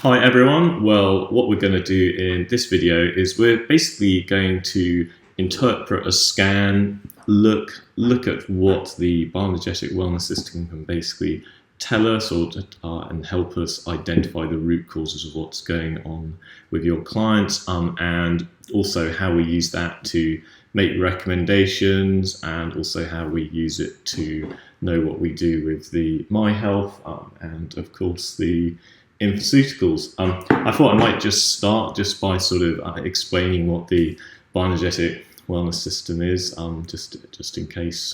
Hi everyone. Well, what we're going to do in this video is we're basically going to interpret a scan, look at what the bioenergetic wellness system can basically tell us and help us identify the root causes of what's going on with your clients, and also how we use that to make recommendations, and also how we use it to know what we do with the My Health, and of course the in pharmaceuticals. I thought I might just start just by sort of explaining what the bioenergetic wellness system is, just in case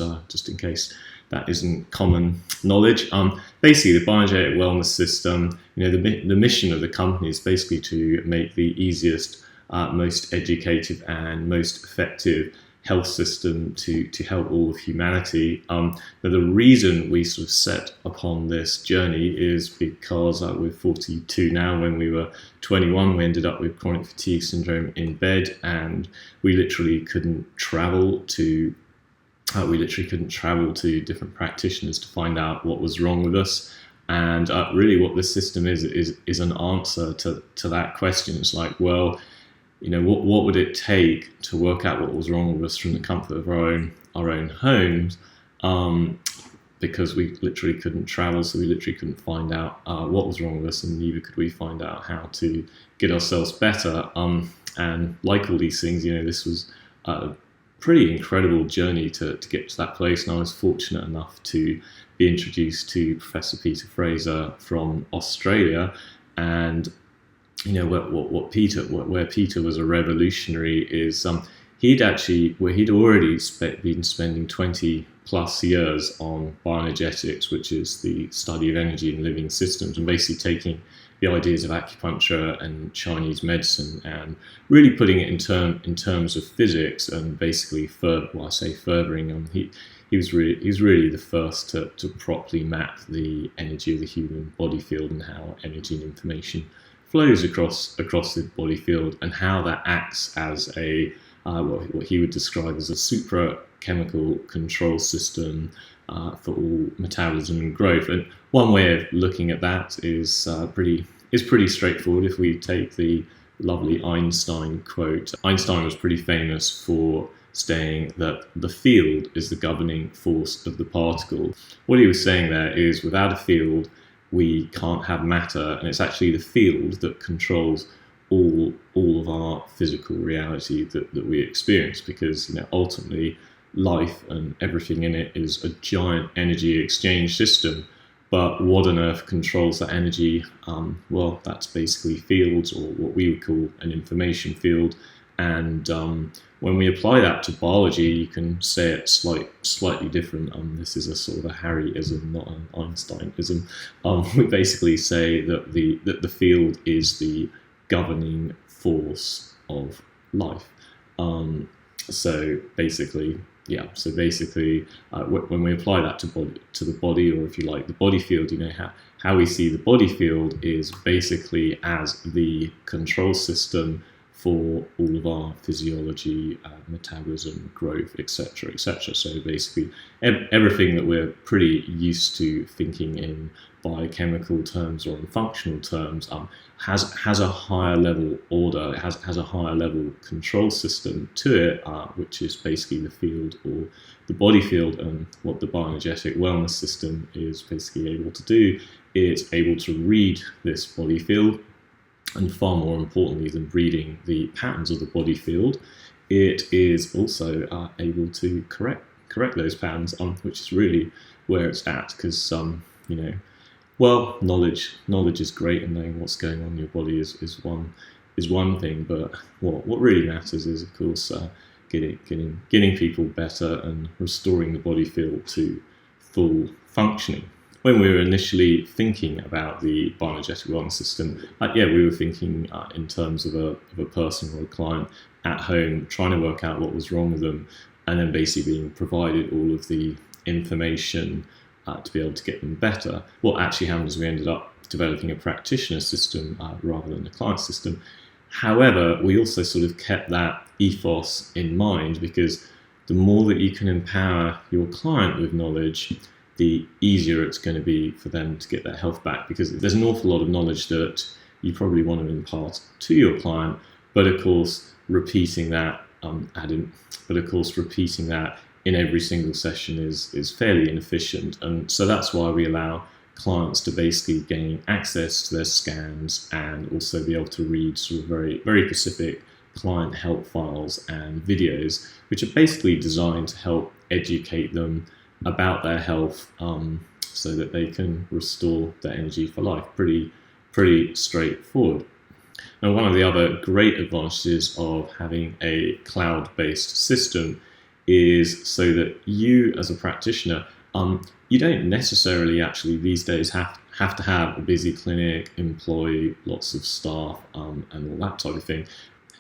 that isn't common knowledge. Basically, the bioenergetic wellness system, the mission of the company is basically to make the easiest, most educated, and most effective health system to help all of humanity. But the reason we sort of set upon this journey is because we're 42 now. When we were 21, we ended up with chronic fatigue syndrome in bed, and we literally couldn't travel to different practitioners to find out what was wrong with us. And really what this system is an answer to that question. It's like, well, what would it take to work out what was wrong with us from the comfort of our own homes, because we literally couldn't travel, so we literally couldn't find out what was wrong with us, and neither could we find out how to get ourselves better. And like all these things, this was a pretty incredible journey to get to that place, and I was fortunate enough to be introduced to Professor Peter Fraser from Australia. And where Peter was a revolutionary is he'd already been spending 20 plus years on bioenergetics, which is the study of energy in living systems, and basically taking the ideas of acupuncture and Chinese medicine and really putting it in terms of physics, and basically furthering. He was really the first to properly map the energy of the human body field and how energy and information flows across the body field, and how that acts as a what he would describe as a suprachiemical control system for all metabolism and growth. And one way of looking at that is pretty straightforward. If we take the lovely Einstein quote, Einstein was pretty famous for saying that the field is the governing force of the particle. What he was saying there is, without a field, we can't have matter, and it's actually the field that controls all of our physical reality that we experience, because ultimately life and everything in it is a giant energy exchange system. But what on earth controls that energy? Well, that's basically fields, or what we would call an information field. And when we apply that to biology, you can say it slightly different. This is a sort of a Harryism, not an Einsteinism. We basically say that the field is the governing force of life. So basically, when we apply that to the body, or if you like, the body field, how we see the body field is basically as the control system for all of our physiology, metabolism, growth, etc., etc. So basically, everything that we're pretty used to thinking in biochemical terms or in functional terms has a higher level order. It has a higher level control system to it, which is basically the field or the body field. And what the bioenergetic wellness system is basically able to do, it's able to read this body field. And far more importantly than reading the patterns of the body field, it is also able to correct those patterns, which is really where it's at. Because knowledge is great, and knowing what's going on in your body is one thing. But what really matters is, of course, getting people better and restoring the body field to full functioning. When we were initially thinking about the bioenergetic wellness system, we were thinking in terms of a person or a client at home, trying to work out what was wrong with them, and then basically being provided all of the information to be able to get them better. What actually happened is we ended up developing a practitioner system rather than a client system. However, we also sort of kept that ethos in mind, because the more that you can empower your client with knowledge, the easier it's going to be for them to get their health back, because there's an awful lot of knowledge that you probably want to impart to your client. But of course, repeating that in every single session is fairly inefficient. And so that's why we allow clients to basically gain access to their scans and also be able to read sort of very, very specific client help files and videos, which are basically designed to help educate them about their health, so that they can restore their energy for life. Pretty straightforward. Now, one of the other great advantages of having a cloud-based system is so that you, as a practitioner, you don't necessarily actually these days have to have a busy clinic, employ lots of staff, and all that type of thing.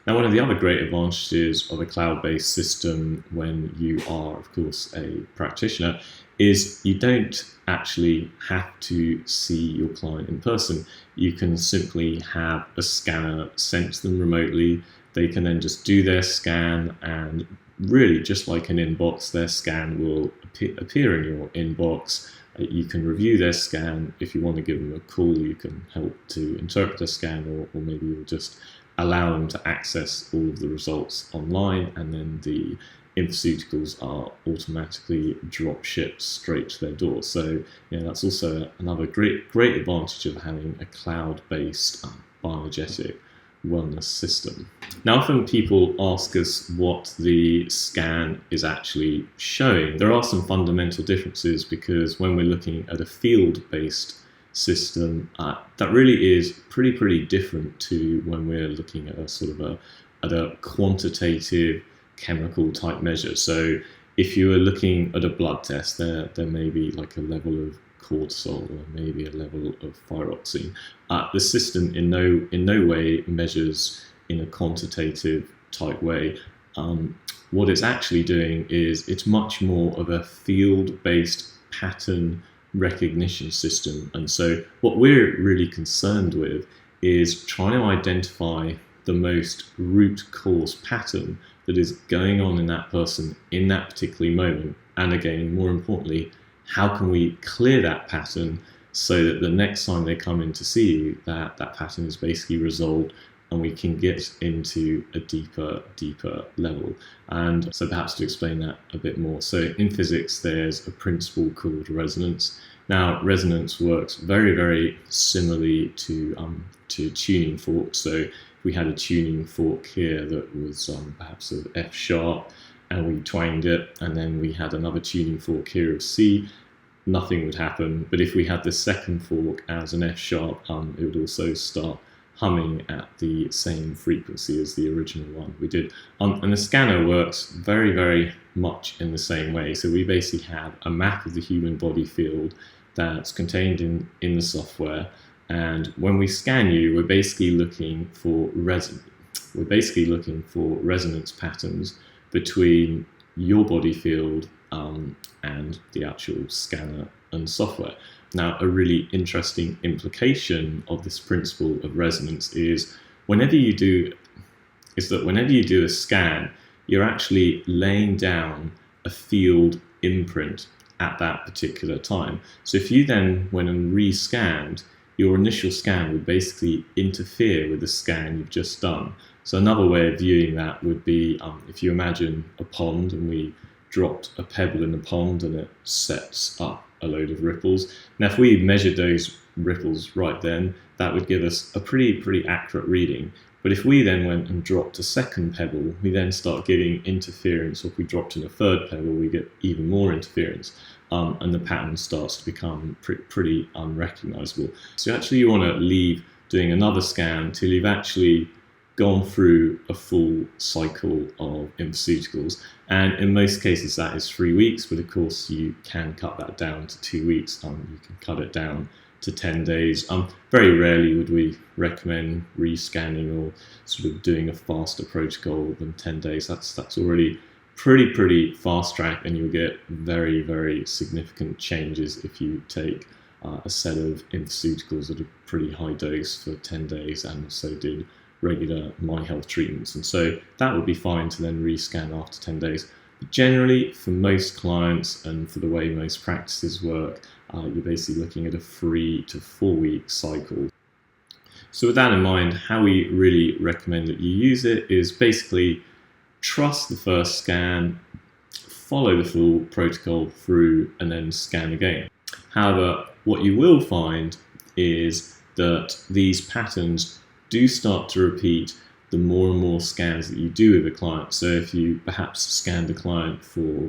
Now, one of the other great advantages of a cloud-based system when you are, of course, a practitioner is you don't actually have to see your client in person. You can simply have a scanner sent to them remotely. They can then just do their scan, and really, just like an inbox, their scan will appear in your inbox. You can review their scan. If you want to give them a call, you can help to interpret the scan, or maybe you'll just allow them to access all of the results online, and then the infoceuticals are automatically drop shipped straight to their door. So that's also another great advantage of having a cloud-based bioenergetic wellness system. Now, often people ask us what the scan is actually showing. There are some fundamental differences, because when we're looking at a field-based system, that really is pretty different to when we're looking at a quantitative chemical type measure. So if you are looking at a blood test, there may be like a level of cortisol or maybe a level of thyroxine. The system in no way measures in a quantitative type way. What it's actually doing is it's much more of a field-based pattern recognition system. And so what we're really concerned with is trying to identify the most root cause pattern that is going on in that person in that particular moment. And again, more importantly, how can we clear that pattern so that the next time they come in to see you, that pattern is basically resolved and we can get into a deeper level. And so perhaps to explain that a bit more. So in physics, there's a principle called resonance. Now, resonance works very, very similarly to tuning forks. So if we had a tuning fork here that was perhaps of F sharp, and we twanged it, and then we had another tuning fork here of C, nothing would happen. But if we had the second fork as an F sharp, it would also start humming at the same frequency as the original one we did. And the scanner works very, very much in the same way. So we basically have a map of the human body field that's contained in the software. And when we scan you, we're basically looking for resonance patterns between your body field and the actual scanner and software. Now, a really interesting implication of this principle of resonance is whenever you do a scan, you're actually laying down a field imprint at that particular time. So if you then went and re-scanned, your initial scan would basically interfere with the scan you've just done. So another way of viewing that would be if you imagine a pond and we dropped a pebble in the pond and it sets up a load of ripples. Now, if we measured those ripples right then, that would give us a pretty accurate reading. But if we then went and dropped a second pebble, we then start getting interference. Or if we dropped in a third pebble, we get even more interference. And the pattern starts to become pretty unrecognizable. So actually you want to leave doing another scan till you've actually gone through a full cycle of infoceuticals. And in most cases that is 3 weeks, but of course you can cut that down to 2 weeks. You can cut it down to 10 days. Very rarely would we recommend rescanning or sort of doing a faster protocol than 10 days. That's already pretty fast track, and you'll get very, very significant changes if you take a set of infoceuticals at a pretty high dose for 10 days and also did regular My Health treatments. And so that would be fine to then rescan after 10 days. But generally, for most clients and for the way most practices work, you're basically looking at a 3 to 4 week cycle. So with that in mind, how we really recommend that you use it is basically trust the first scan, follow the full protocol through, and then scan again. However, what you will find is that these patterns do start to repeat the more and more scans that you do with a client. So if you perhaps scanned a client for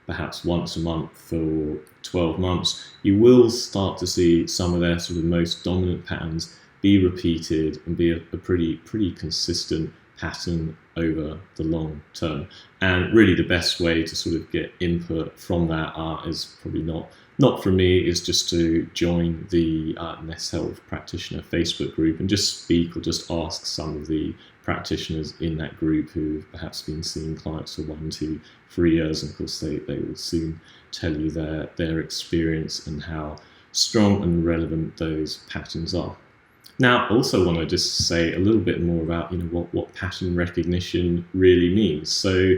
perhaps once a month for 12 months, you will start to see some of their sort of most dominant patterns be repeated and be a pretty consistent pattern over the long term. And really the best way to sort of get input from that is probably not for me, is just to join the NES Health Practitioner Facebook group and just speak or just ask some of the practitioners in that group who've perhaps been seeing clients for 1, 2, 3 years, and of course they will soon tell you their experience and how strong and relevant those patterns are. Now, I also want to just say a little bit more about what pattern recognition really means. So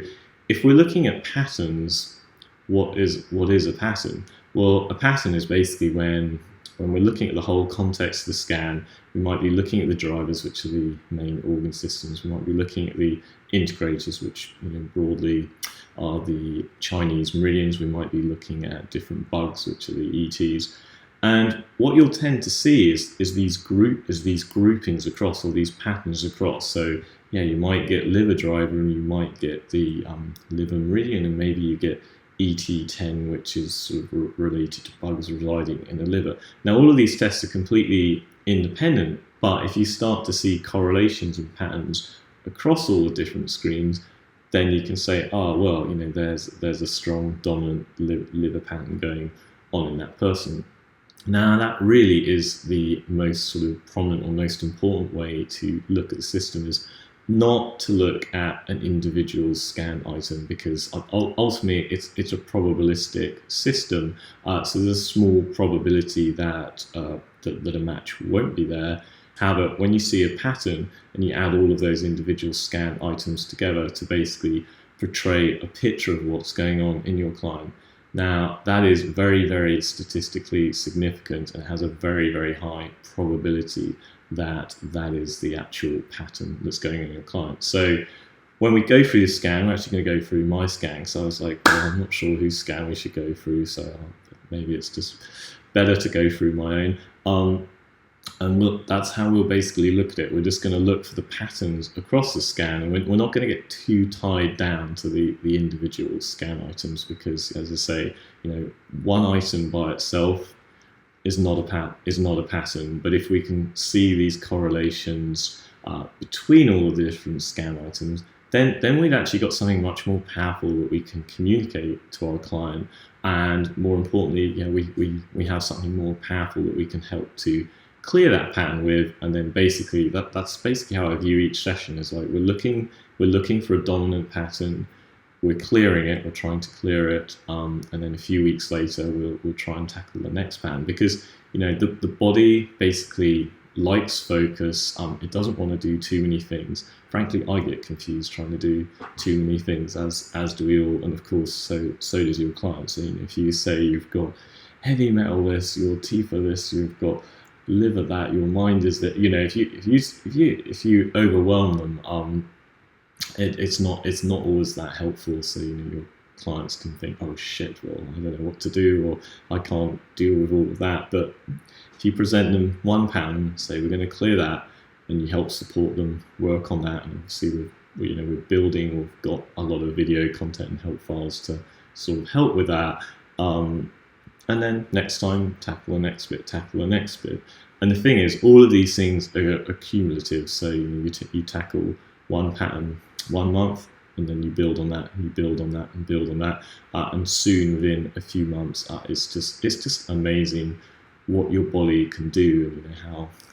if we're looking at patterns, what is a pattern? Well, a pattern is basically when we're looking at the whole context of the scan, we might be looking at the drivers, which are the main organ systems. We might be looking at the integrators, which broadly are the Chinese meridians. We might be looking at different bugs, which are the ETs. And what you'll tend to see is these groupings across, or these patterns across. So yeah, you might get liver driver, and you might get the liver meridian, and maybe you get ET10, which is sort of related to bugs residing in the liver. Now, all of these tests are completely independent, but if you start to see correlations and patterns across all the different screens, then you can say, well, there's a strong dominant liver pattern going on in that person. Now, that really is the most sort of prominent or most important way to look at the system, is not to look at an individual scan item, because ultimately it's a probabilistic system. So there's a small probability that a match won't be there. However, when you see a pattern and you add all of those individual scan items together to basically portray a picture of what's going on in your client, now that is very, very statistically significant and has a very, very high probability that is the actual pattern that's going on in your client. So when we go through the scan, we're actually going to go through my scan. So I was like, well, I'm not sure whose scan we should go through, so maybe it's just better to go through my own. And that's how we'll basically look at it. We're just going to look for the patterns across the scan, and we're not going to get too tied down to the individual scan items, because, as I say, one item by itself is not a pattern. But if we can see these correlations between all of the different scan items, then we've actually got something much more powerful that we can communicate to our client, and more importantly, we have something more powerful that we can help to clear that pattern with. And then basically that's basically how I view each session, is like we're looking for a dominant pattern, we're clearing it, we're trying to clear it, and then a few weeks later we'll try and tackle the next pattern, because the body basically likes focus. It doesn't want to do too many things. Frankly, I get confused trying to do too many things, as do we all, and of course so does your client. So if you say you've got heavy metal this, your teeth are this, you've got liver that, your mind is that, if you overwhelm them, it's not always that helpful. So your clients can think, oh shit, well, I don't know what to do, or I can't deal with all of that. But if you present them one pattern, say we're going to clear that, and you help support them work on that, and obviously we're building, we've got a lot of video content and help files to sort of help with that. And then next time, tackle the next bit. And the thing is, all of these things are cumulative. So you tackle one pattern 1 month, and then you build on that, and you build on that, and build on that. And soon, within a few months, it's just amazing what your body can do, and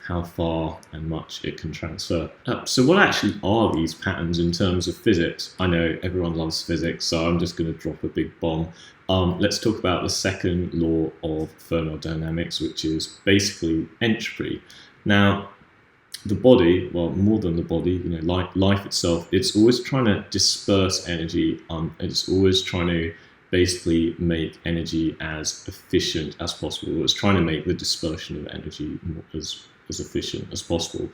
how far and much it can transfer. So what actually are these patterns in terms of physics? I know everyone loves physics, so I'm just going to drop a big bomb. Let's talk about the second law of thermodynamics, which is basically entropy. Now, the body, well, more than the body, life itself, it's always trying to disperse energy. It's always trying to basically make energy as efficient as possible. It's trying to make the dispersion of energy as as efficient as possible.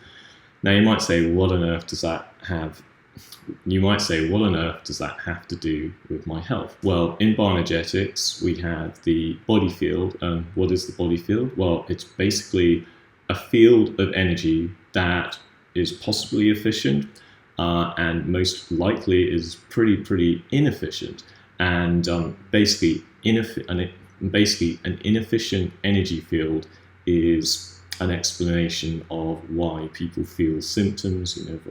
Now you might say, what on earth does that have? You might say, what on earth does that have to do with my health? Well, in bioenergetics, we have the body field. And what is the body field? Well, it's basically a field of energy that is possibly efficient and most likely is pretty inefficient. And basically an inefficient energy field is an explanation of why people feel symptoms, of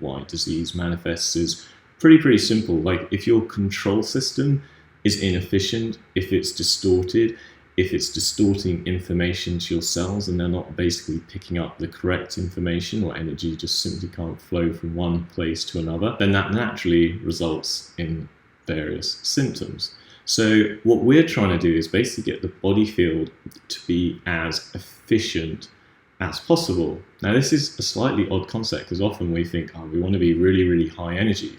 why disease manifests. Is pretty simple. Like, if your control system is inefficient, if it's distorted, if it's distorting information to your cells and they're not basically picking up the correct information, or energy just simply can't flow from one place to another, then that naturally results in various symptoms. So what we're trying to do is basically get the body field to be as efficient as possible. Now, this is a slightly odd concept because often we think, we want to be really high energy.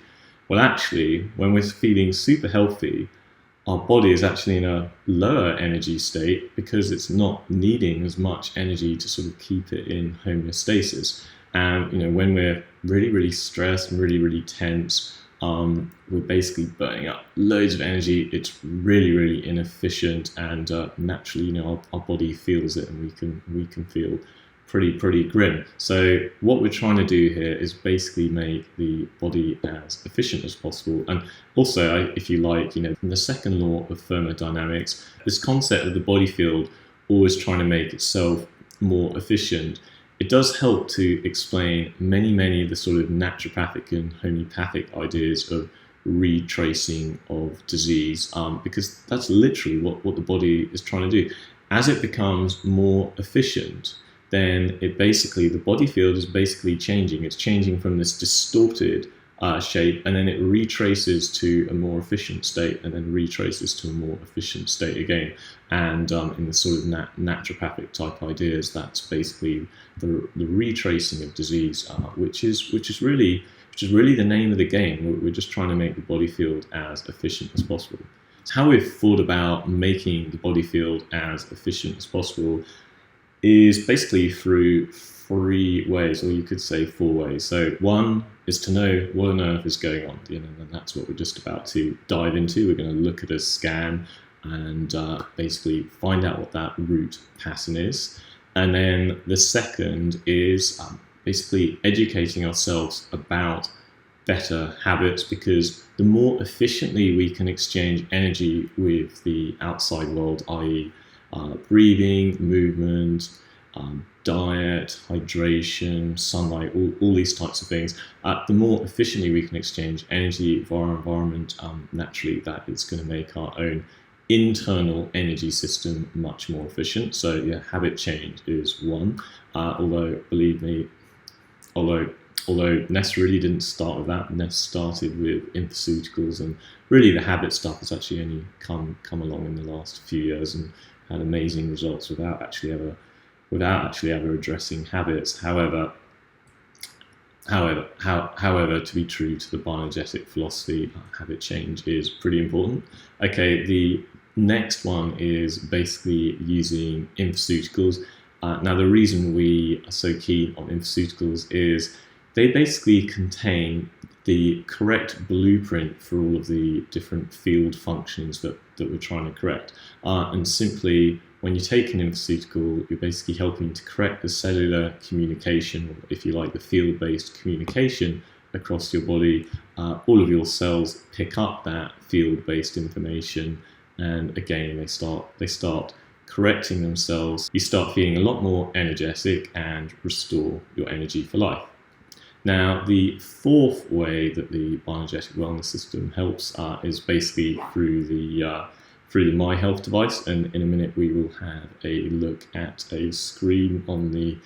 Well, actually, when we're feeling super healthy, our body is actually in a lower energy state because it's not needing as much energy to sort of keep it in homeostasis. And when we're really stressed and really tense, we're basically burning up loads of energy. It's really inefficient, and naturally, our body feels it, and we can feel pretty grim. So what we're trying to do here is basically make the body as efficient as possible. And also, if you like, in the second law of thermodynamics, this concept of the body field always trying to make itself more efficient, it does help to explain many of the sort of naturopathic and homeopathic ideas of retracing of disease, because that's literally what the body is trying to do. As it becomes more efficient, then the body field is basically changing. It's changing from this distorted shape, and then it retraces to a more efficient state, and then retraces to a more efficient state again. And in the sort of naturopathic type ideas, that's basically the retracing of disease, which is really the name of the game. We're just trying to make the body field as efficient as possible. So how we've thought about making the body field as efficient as possible is basically through 3 ways, or you could say 4 ways. So one is to know what on earth is going on, and that's what we're just about to dive into. We're going to look at a scan and basically find out what that root pattern is. And then the second is basically educating ourselves about better habits, because the more efficiently we can exchange energy with the outside world, i.e. breathing, movement, diet, hydration, sunlight, all these types of things, the more efficiently we can exchange energy with our environment, naturally that is going to make our own internal energy system much more efficient. So yeah, habit change is one. Although believe me, although NES really didn't start with that. NES started with infoceuticals, and really the habit stuff has actually only come along in the last few years and had amazing results without actually ever addressing habits. However, to be true to the bioenergetic philosophy, habit change is pretty important. Okay, the next one is basically using infoceuticals. Now, the reason we are so keen on infoceuticals is they basically contain the correct blueprint for all of the different field functions that we're trying to correct. And simply, when you take an infoceutical, you're basically helping to correct the cellular communication, or if you like, the field-based communication across your body. All of your cells pick up that field-based information, and again, they start correcting themselves. You start feeling a lot more energetic and restore your energy for life. Now, the fourth way that the bioenergetic wellness system helps is basically through the My Health device, and in a minute we will have a look at a screen on the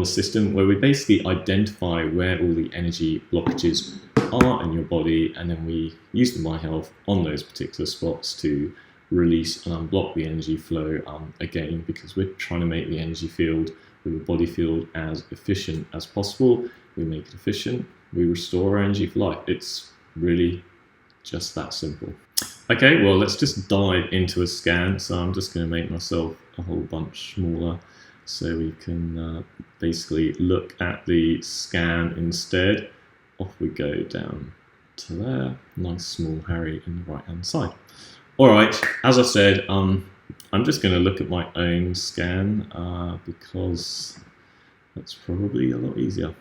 system where we basically identify where all the energy blockages are in your body, and then we use the My Health on those particular spots to release and unblock the energy flow again, because we're trying to make the energy field with the body field as efficient as possible. We make it efficient, we restore our energy for life. It's really just that simple. Okay, well, let's just dive into a scan. So I'm just going to make myself a whole bunch smaller. So we can basically look at the scan instead. Off we go down to there. Nice small Harry in the right hand side. Alright, as I said, I'm just going to look at my own scan because that's probably a lot easier.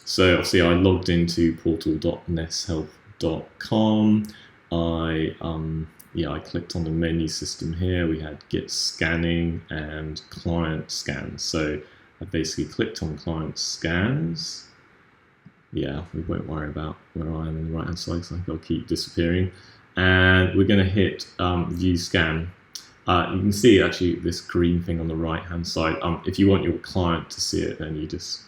So obviously I logged into portal.neshealth.com. I clicked on the menu system here. We had Get Scanning and Client Scans. So I basically clicked on Client Scans. Yeah, we won't worry about where I am on the right hand side, so I'll keep disappearing. And we're going to hit View Scan. You can see actually this green thing on the right hand side. If you want your client to see it, then you just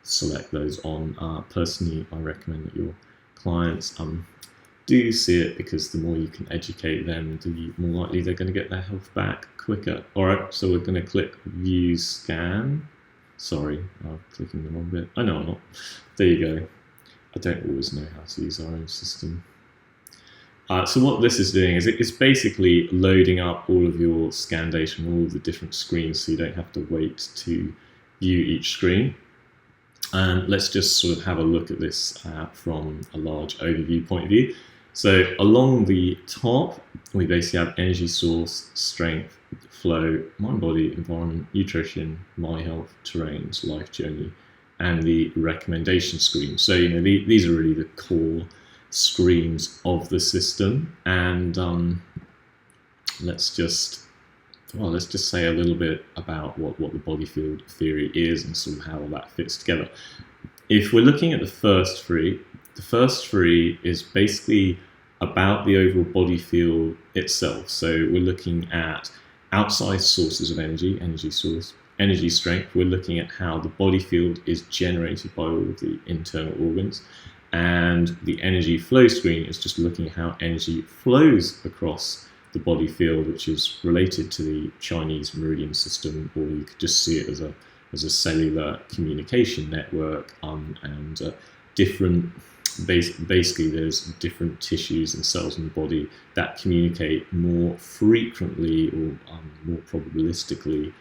select those on. Personally, I recommend that your clients do see it, because the more you can educate them, the more likely they're going to get their health back quicker. Alright, so we're going to click View Scan. Sorry, I'm clicking the wrong bit. I know I'm not. There you go. I don't always know how to use our own system. So what this is doing is it's basically loading up all of your scan data from all of the different screens, so you don't have to wait to view each screen. And let's just sort of have a look at this from a large overview point of view. So along the top, we basically have energy source, strength, flow, mind, body, environment, nutrition, my health, terrains, life journey, and the recommendation screen. So these are really the core screens of the system. And let's just say a little bit about what the body field theory is and sort of how all that fits together. If we're looking at the first three is basically about the overall body field itself. So we're looking at outside sources of energy source, energy strength. We're looking at how the body field is generated by all of the internal organs. And the energy flow screen is just looking at how energy flows across the body field, which is related to the Chinese meridian system, or you could just see it as a cellular communication network, and basically there's different tissues and cells in the body that communicate more frequently or more probabilistically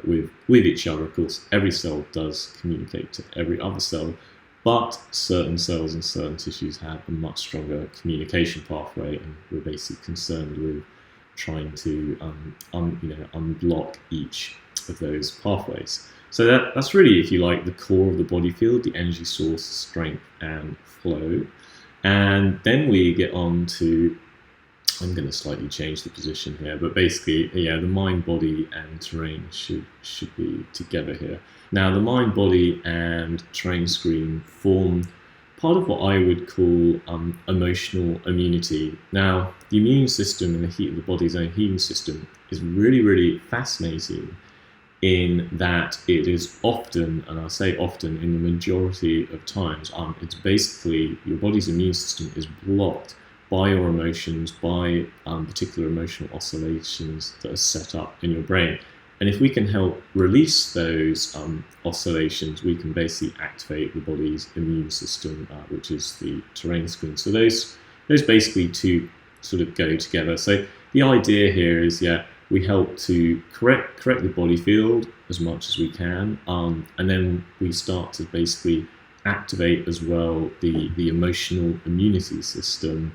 with each other. Of course, every cell does communicate to every other cell, but certain cells and certain tissues have a much stronger communication pathway, and we're basically concerned with trying to unblock each of those pathways. So that's really, if you like, the core of the body field, the energy source, strength, and flow. And then we get on to, I'm going to slightly change the position here, but basically, the mind, body, and terrain should be together here. Now, the mind, body, and terrain screen form part of what I would call emotional immunity. Now, the immune system and the heat of the body's own heating system is really, really fascinating, in that it is often, and I say often, in the majority of times, it's basically your body's immune system is blocked by your emotions, by particular emotional oscillations that are set up in your brain. And if we can help release those oscillations, we can basically activate the body's immune system, which is the terrain screen. So those basically two sort of go together. So the idea here is, we help to correct the body field as much as we can, and then we start to basically activate as well the emotional immunity system,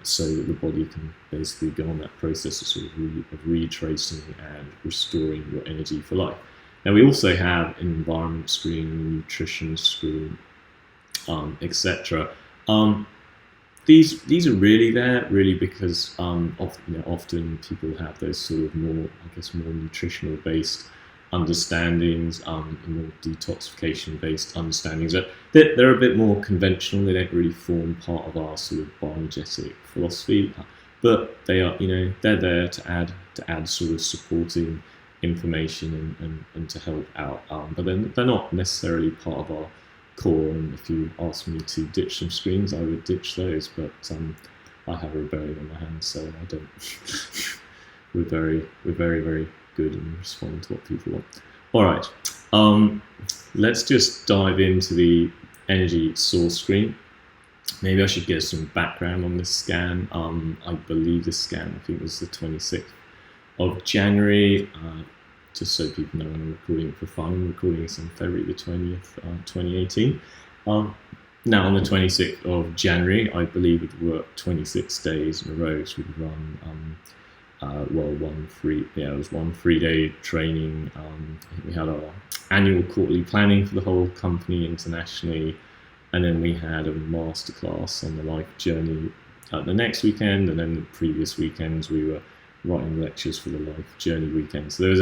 so that the body can basically go on that process of sort of retracing and restoring your energy for life. Now, we also have an environment screen, nutrition screen, etc. These are really there because often people have those sort of more nutritional based understandings, more detoxification based understandings. They're a bit more conventional. They don't really form part of our sort of bioenergetic philosophy, but they are they're there to add sort of supporting information and to help out. But then they're not necessarily part of our core, and if you ask me to ditch some screens, I would ditch those, but I have a rebellion on my hands, so I don't. we're very, very good and respond to what people want. All right, let's just dive into the energy source screen. Maybe I should get some background on this scan. I believe this scan, I think, was the 26th of January. Just so people know when I'm recording for fun, I'm recording this on February the 20th, 2018. Now on the 26th of January, I believe we'd worked 26 days in a row. So we'd run, it was one 3-day training. I think we had our annual quarterly planning for the whole company internationally. And then we had a masterclass on the life journey the next weekend. And then the previous weekends, we were writing lectures for the life journey weekend. So there was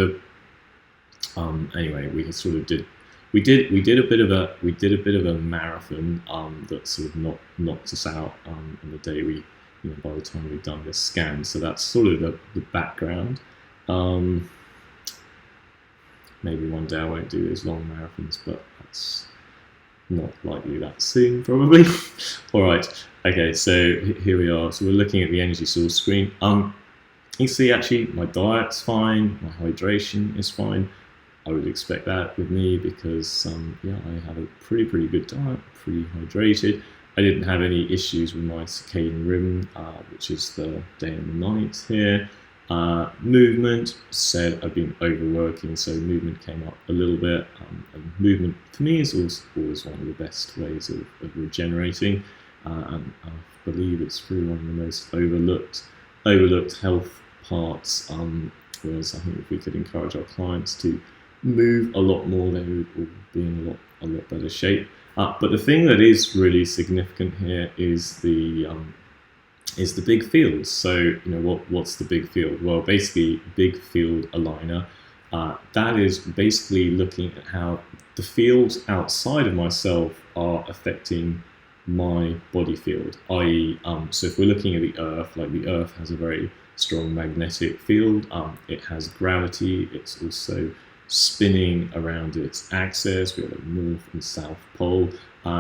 anyway, we sort of did a bit of a marathon that sort of knocked us out on the day by the time we'd done this scan. So that's sort of the background. Maybe one day I won't do those long marathons, but that's not likely that soon, probably. All right. Okay. So here we are. So we're looking at the energy source screen. You can see actually my diet's fine, my hydration is fine. I would expect that with me because I have a pretty good diet, pretty hydrated. I didn't have any issues with my circadian rhythm, which is the day and the night here. Movement, said I've been overworking, so movement came up a little bit. And movement for me is always one of the best ways of regenerating, and I believe it's probably one of the most overlooked health parts. Whereas I think if we could encourage our clients to move a lot more, they would all be in a lot better shape. But the thing that is really significant here is the big fields. So what's the big field? Well, basically, big field aligner. That is basically looking at how the fields outside of myself are affecting my body field. I.e., so if we're looking at the Earth, like the Earth has a very strong magnetic field. It has gravity. It's also spinning around its axis. We have a north and south pole.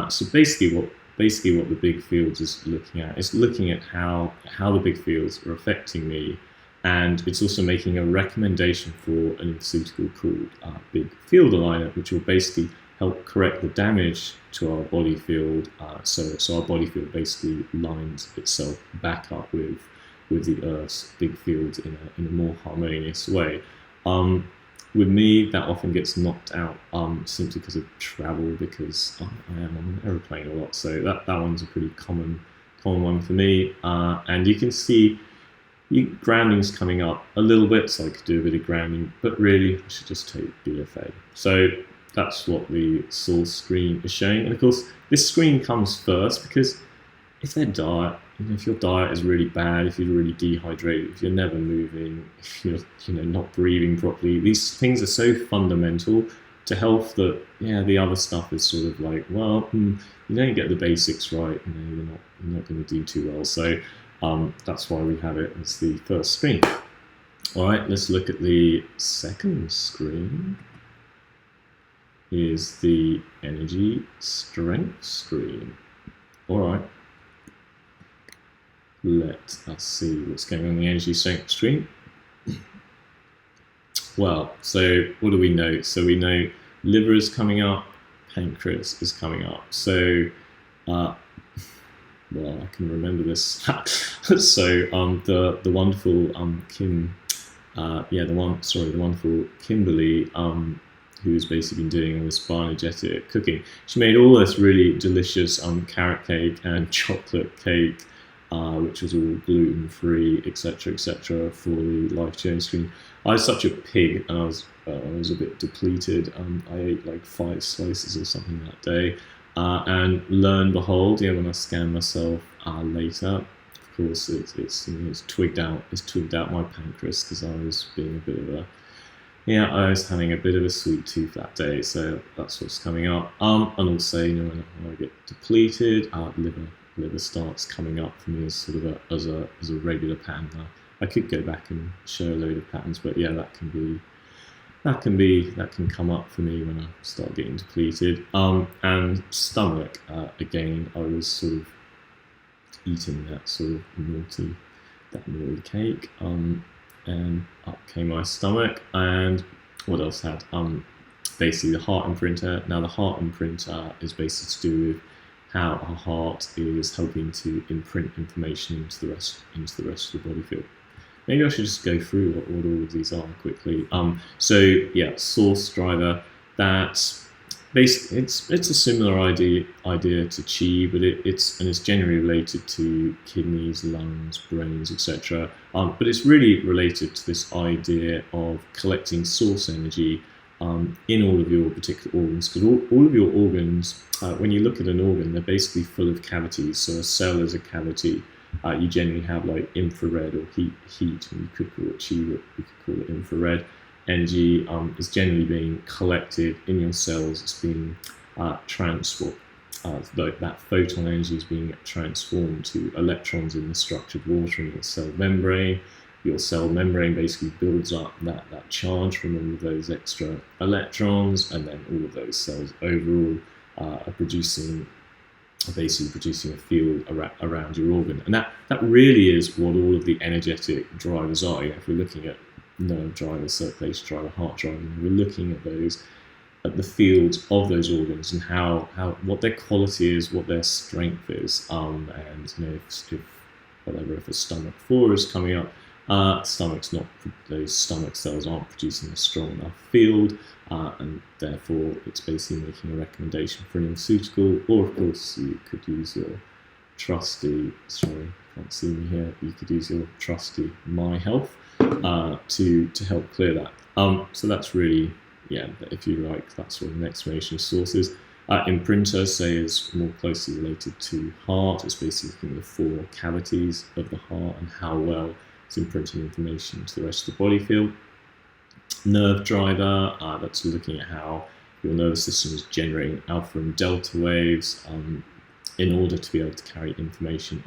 So basically what the big fields is looking at is looking at how the big fields are affecting me, and it's also making a recommendation for an nutraceutical called Big Field Aligner, which will basically help correct the damage to our body field. So our body field basically lines itself back up with the Earth's big fields in a more harmonious way. With me, that often gets knocked out simply because of travel, because I am on an aeroplane a lot. So that one's a pretty common one for me. And you can see grounding's coming up a little bit, so I could do a bit of grounding, but really I should just take BFA. So that's what the source screen is showing. And of course, this screen comes first because if their diet, if your diet is really bad, if you're really dehydrated, if you're never moving, if you're not breathing properly, these things are so fundamental to health that the other stuff is sort of like, well, you don't get the basics right, you're not going to do too well. So that's why we have it as the first screen. All right, let's look at the second screen. Is the energy strength screen. All right. Let us see what's going on the energy strength screen. Well, so what do we know? So we know liver is coming up, pancreas is coming up. So, well, I can remember this. So the wonderful the wonderful Kimberly, who's basically been doing all this bioenergetic cooking. She made all this really delicious carrot cake and chocolate cake, which was all gluten-free, etc., for the life journey screen. I was such a pig, and I was a bit depleted. I ate like 5 slices or something that day, and lo and behold, when I scanned myself later, of course, it's twigged out my pancreas because I was being a bit of a I was having a bit of a sweet tooth that day, so that's what's coming up. And also, when I get depleted, liver starts coming up for me as sort of as a regular pattern. I could go back and show a load of patterns, but that can come up for me when I start getting depleted. And stomach, again, I was sort of eating that sort of naughty cake, and up came my stomach. And what else had? Basically the heart imprinter. Now the heart imprinter is basically to do with how our heart is helping to imprint information into the rest of the body field. maybe I should just go through what all of these are quickly. So yeah, source driver. That's basically it's a similar idea to chi, but it's generally related to kidneys, lungs, brains, etc. But it's really related to this idea of collecting source energy in all of your particular organs, because all of your organs, when you look at an organ, they're basically full of cavities. So a cell is a cavity. You generally have like infrared or heat, and you could call it chi, but we could call it infrared. Energy is generally being collected in your cells. It's being transformed. That photon energy is being transformed to electrons in the structured water in your cell membrane. Your cell membrane basically builds up that charge from all of those extra electrons, and then all of those cells overall are basically producing a field around your organ. And that really is what all of the energetic drivers are. If we're looking at nerve drivers, circulation driver, heart driver, we're looking at those, at the fields of those organs and how what their quality is, what their strength is, and if a stomach 4 is coming up, those stomach cells aren't producing a strong enough field, and therefore it's basically making a recommendation for an nutraceutical, or of course you could use your trusty, sorry, can't see me here, you could use your trusty My Health to help clear that. So that's really, if you like, that's sort of an explanation of sources. Imprinter, say, is more closely related to heart. It's basically looking at the 4 cavities of the heart and how well it's imprinting information to the rest of the body field. Nerve driver, that's looking at how your nervous system is generating alpha and delta waves in order to be able to carry information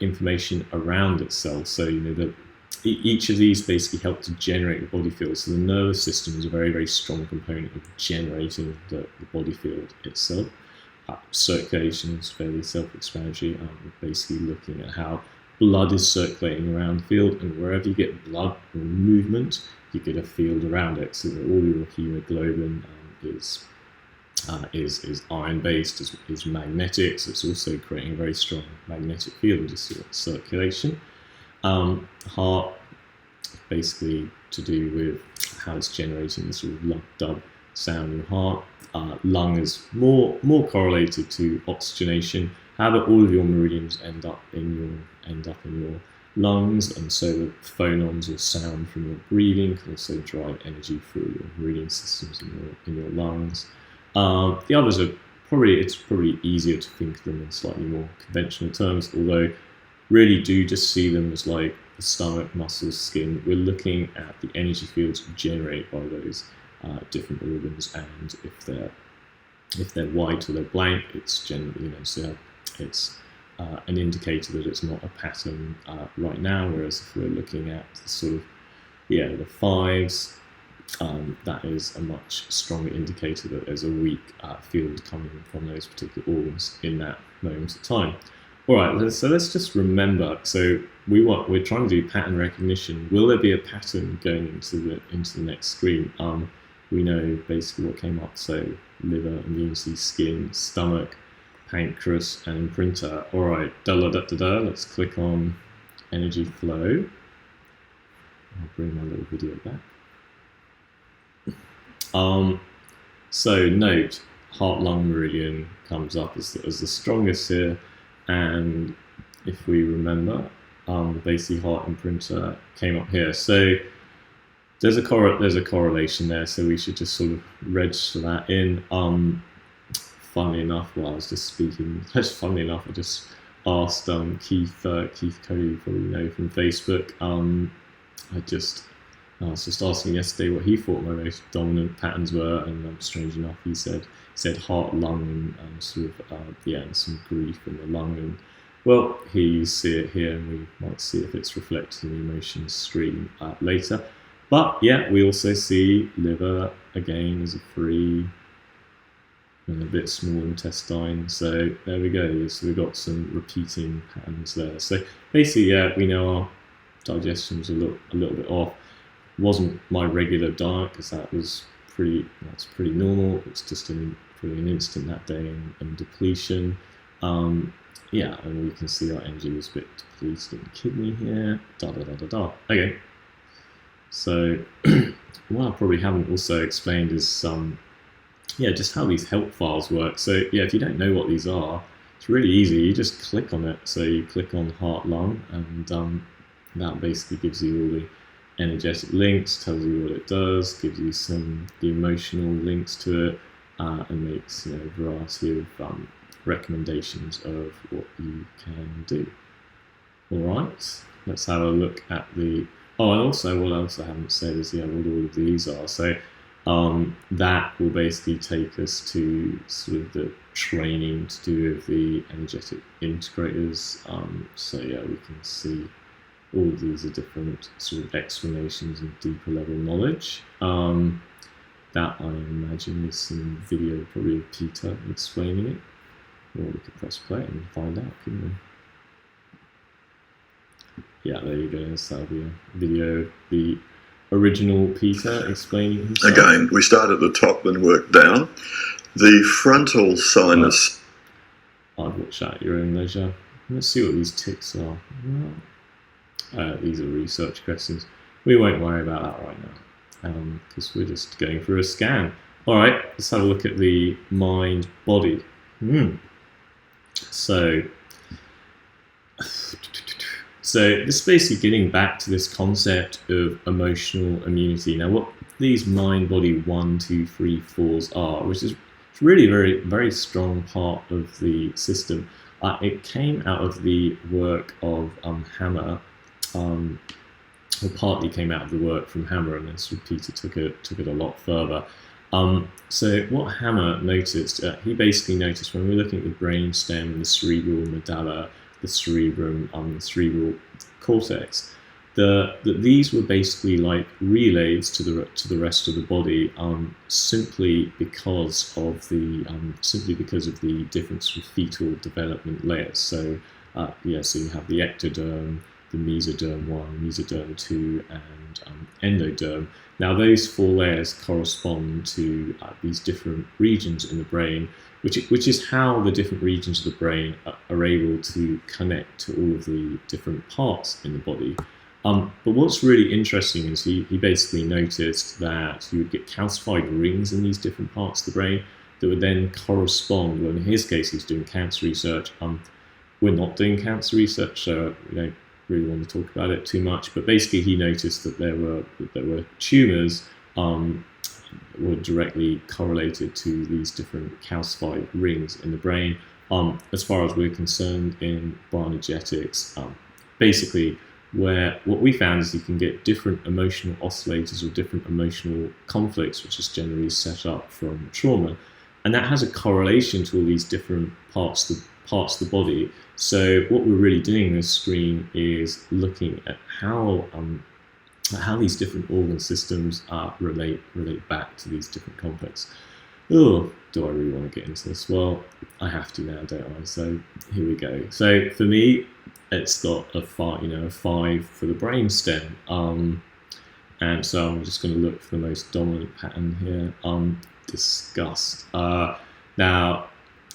information around itself. So each of these basically help to generate the body field. So the nervous system is a very, very strong component of generating the body field itself. Circulation is fairly self-explanatory. We're basically looking at how blood is circulating around the field, and wherever you get blood or movement, you get a field around it. So all your hemoglobin is iron-based, is magnetic, so it's also creating a very strong magnetic field to circulation. Heart, basically to do with how it's generating this sort of lub-dub sound in the heart. Lung is more correlated to oxygenation. However, all of your meridians end up in your lungs, and so the phonons or sound from your breathing can also drive energy through your meridian systems in your lungs. The others are probably easier to think of them in slightly more conventional terms, although really do just see them as like the stomach, muscles, skin. We're looking at the energy fields generated by those different organs, and if they're white or they're blank, it's generally so it's an indicator that it's not a pattern right now. Whereas if we're looking at the sort of the 5s, that is a much stronger indicator that there's a weak field coming from those particular organs in that moment of time. All right, so let's just remember. So we're trying to do pattern recognition. Will there be a pattern going into the next screen? We know basically what came up. So liver, immunity, skin, stomach, pancreas, and imprinter. All right, let's click on energy flow. I'll bring my little video back. So note, heart-lung meridian comes up as the strongest here, and if we remember, basically heart imprinter came up here. So there's a correlation there, so we should just sort of register that in. Funnily enough, while I was just speaking, I just asked Keith Cody, you probably know from Facebook. I was just asking yesterday what he thought my most dominant patterns were, and strange enough, he said heart, lung, and sort of and some grief in the lung. And well, here you see it here, and we might see if it's reflected in the emotions stream later. But yeah, we also see liver again as a 3, and a bit small intestine. So there we go. So we've got some repeating patterns there. So basically, we know our digestion was a little bit off. Wasn't my regular diet, because that's pretty normal. It's just probably an instant that day and depletion. yeah, and we can see our energy was a bit depleted in the kidney here. Da da da da da. Okay. So what I probably haven't also explained is just how these help files work. So yeah, if you don't know what these are, it's really easy. You just click on it. So you click on heart lung, and that basically gives you all the energetic links, tells you what it does, gives you the emotional links to it, and makes a variety of recommendations of what you can do. All right, let's have a look at the. Oh, and also what else I haven't said is what all of these are. So that will basically take us to sort of the training to do with the energetic integrators. So yeah, we can see all of these are different sort of explanations and deeper level knowledge. That I imagine is some video probably of Peter explaining it. Or we could press play and find out, couldn't we? Yeah, there you go. So that'll be a video of the original Peter explaining himself. Again, we start at the top and work down. The frontal sinus. I'd watch that at your own leisure. Let's see what these ticks are. These are research questions. We won't worry about that right now because we're just going through a scan. All right, let's have a look at the mind body. So this is basically getting back to this concept of emotional immunity. Now, what these mind body 1, 2, 3, 4s are, which is really a very, very strong part of the system. It came out of the work of Hammer, or partly came out of the work from Hammer, and then sort of Peter took it a lot further. So what Hammer noticed, he basically noticed when we were looking at the brain stem, the cerebral medulla, the cerebrum, the cerebral cortex, that these were basically like relays to the rest of the body, simply because of the different sort of fetal development layers. So so you have the ectoderm, the mesoderm 1, mesoderm 2, and endoderm. Now those 4 layers correspond to these different regions in the brain, which is how the different regions of the brain are able to connect to all of the different parts in the body. But what's really interesting is he basically noticed that you would get calcified rings in these different parts of the brain that would then correspond. Well, in his case, he's doing cancer research. We're not doing cancer research, so we don't really want to talk about it too much. But basically, he noticed that there were tumours were directly correlated to these different calcified rings in the brain. As far as we're concerned in bioenergetics, basically, where what we found is you can get different emotional oscillators or different emotional conflicts, which is generally set up from trauma, and that has a correlation to all these different parts of the body. So what we're really doing in this screen is looking at how these different organ systems relate back to these different conflicts. Oh, do I really want to get into this? Well, I have to now, don't I? So here we go. So for me, it's got a 5 for the brainstem, and so I'm just going to look for the most dominant pattern here. Disgust. Now,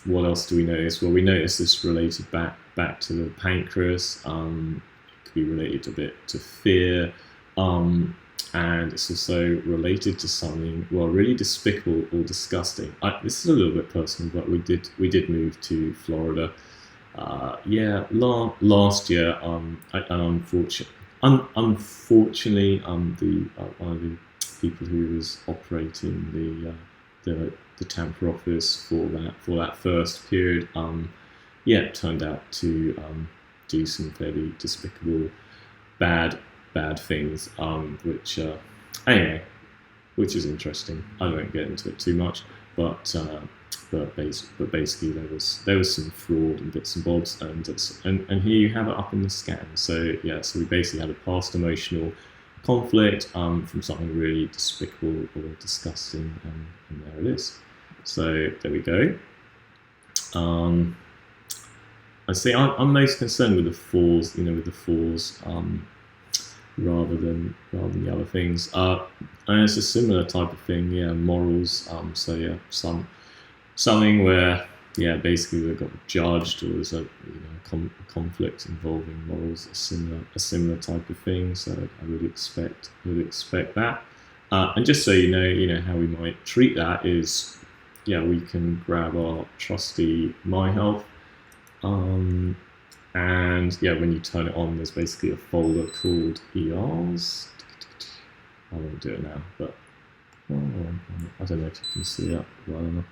what else do we notice? Well, we notice this related back to the pancreas. It could be related a bit to fear, and it's also related to something really despicable or disgusting. This is a little bit personal, but we did move to Florida. Last year, unfortunately, one of the people who was operating the Tampa office for that first period, turned out to do some fairly despicable, bad things, which is interesting. I won't get into it too much, but basically there was some fraud and bits and bobs, and here you have it up in the scan. So we basically had a past emotional conflict from something really despicable or disgusting, and there it is. So there we go. I say I'm most concerned with the 4s, rather than the other things. And it's a similar type of thing, morals. Something where yeah, basically they got judged, or there's a conflict involving morals, a similar type of thing. So I would expect that. And just so you know how we might treat that is, yeah, we can grab our trusty My Health, and yeah, when you turn it on, there's basically a folder called ERs. I won't do it now, but I don't know if you can see that well enough.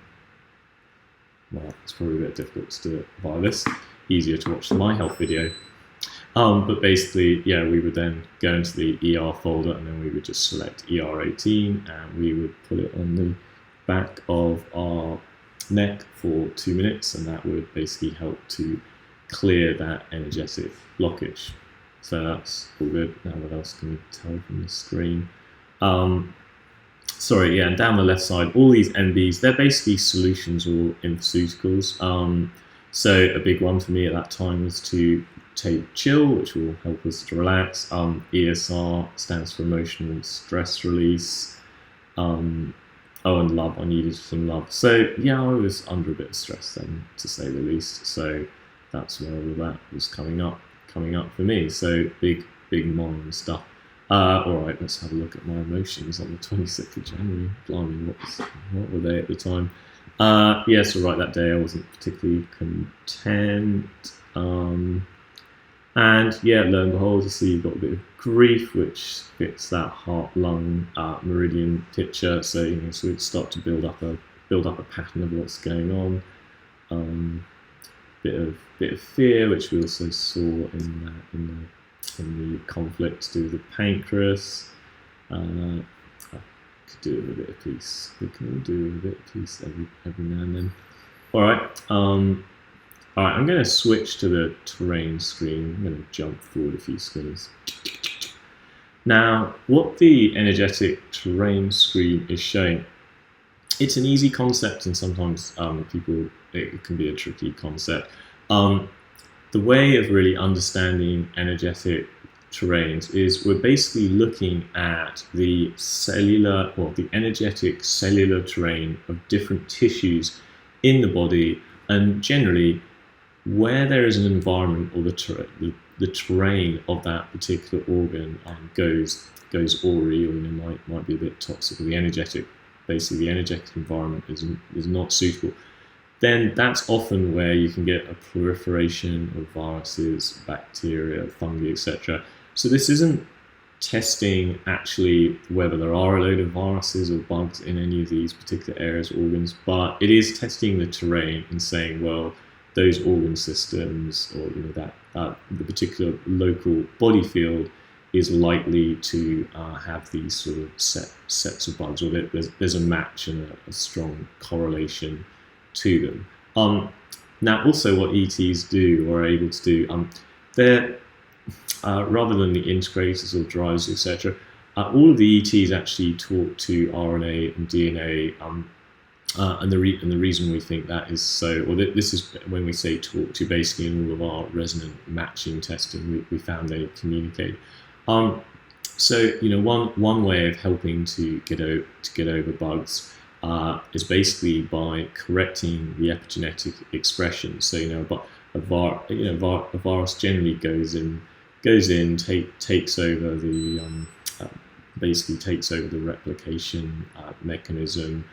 Well, it's probably a bit difficult to do it via this. Easier to watch the My Health video. But basically, yeah, we would then go into the ER folder, and then we would just select ER18, and we would put it on the back of our neck for 2 minutes, and that would basically help to clear that energetic blockage. So that's all good. Now what else can we tell from the screen? Sorry, yeah, and down the left side, all these NBs, they're basically solutions or infoceuticals. So a big one for me at that time was to take chill, which will help us to relax. ESR stands for emotional stress release. And love, I needed some love. So yeah, I was under a bit of stress then, to say the least. So that's where all that was coming up for me. So big modern stuff. Alright, let's have a look at my emotions on the 26th of January. Blimey, what were they at the time? So right, that day I wasn't particularly content. And yeah, lo and behold, you see you've got a bit of grief, which fits that heart-lung meridian picture. So so we'd start to build up a pattern of what's going on. Bit of fear, which we also saw in the conflict to do with the pancreas. I could do with a bit of peace. We can all do with a bit of peace every now and then. All right, I'm going to switch to the terrain screen. I'm going to jump forward a few screens. Now, what the energetic terrain screen is showing, it's an easy concept, and sometimes it can be a tricky concept. The way of really understanding energetic terrains is we're basically looking at the energetic cellular terrain of different tissues in the body, and generally where there is an environment or the terrain of that particular organ goes awry, or might be a bit toxic, or the energetic environment is not suitable, then that's often where you can get a proliferation of viruses, bacteria, fungi, etc. So this isn't testing actually whether there are a load of viruses or bugs in any of these particular areas or organs, but it is testing the terrain and saying, well, those organ systems, or that the particular local body field is likely to have these sort of sets of bugs, or there's a match and a strong correlation to them. Now, also what ETs do or are able to do, they're rather than the integrators or drivers, etc. All of the ETs actually talk to RNA and DNA, and the reason we think that is so, or this is when we say talk to, basically in all of our resonant matching testing, we found they communicate. So one way of helping to get over bugs is basically by correcting the epigenetic expression. So but a virus generally goes in, takes over the basically takes over the replication mechanism,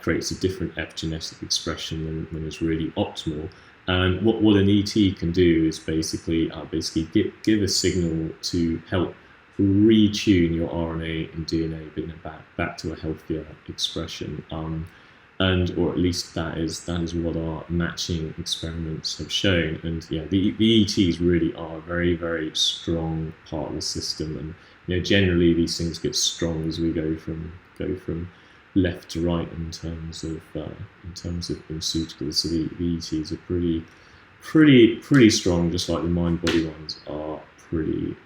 creates a different epigenetic expression than is really optimal. And what an ET can do is basically give a signal to help retune your RNA and DNA back to a healthier expression, or at least that is what our matching experiments have shown. And yeah, the ETs really are a very, very strong part of the system, and generally these things get strong as we go from left to right in terms of pharmaceuticals. So the ETs are pretty strong, just like the mind-body ones are pretty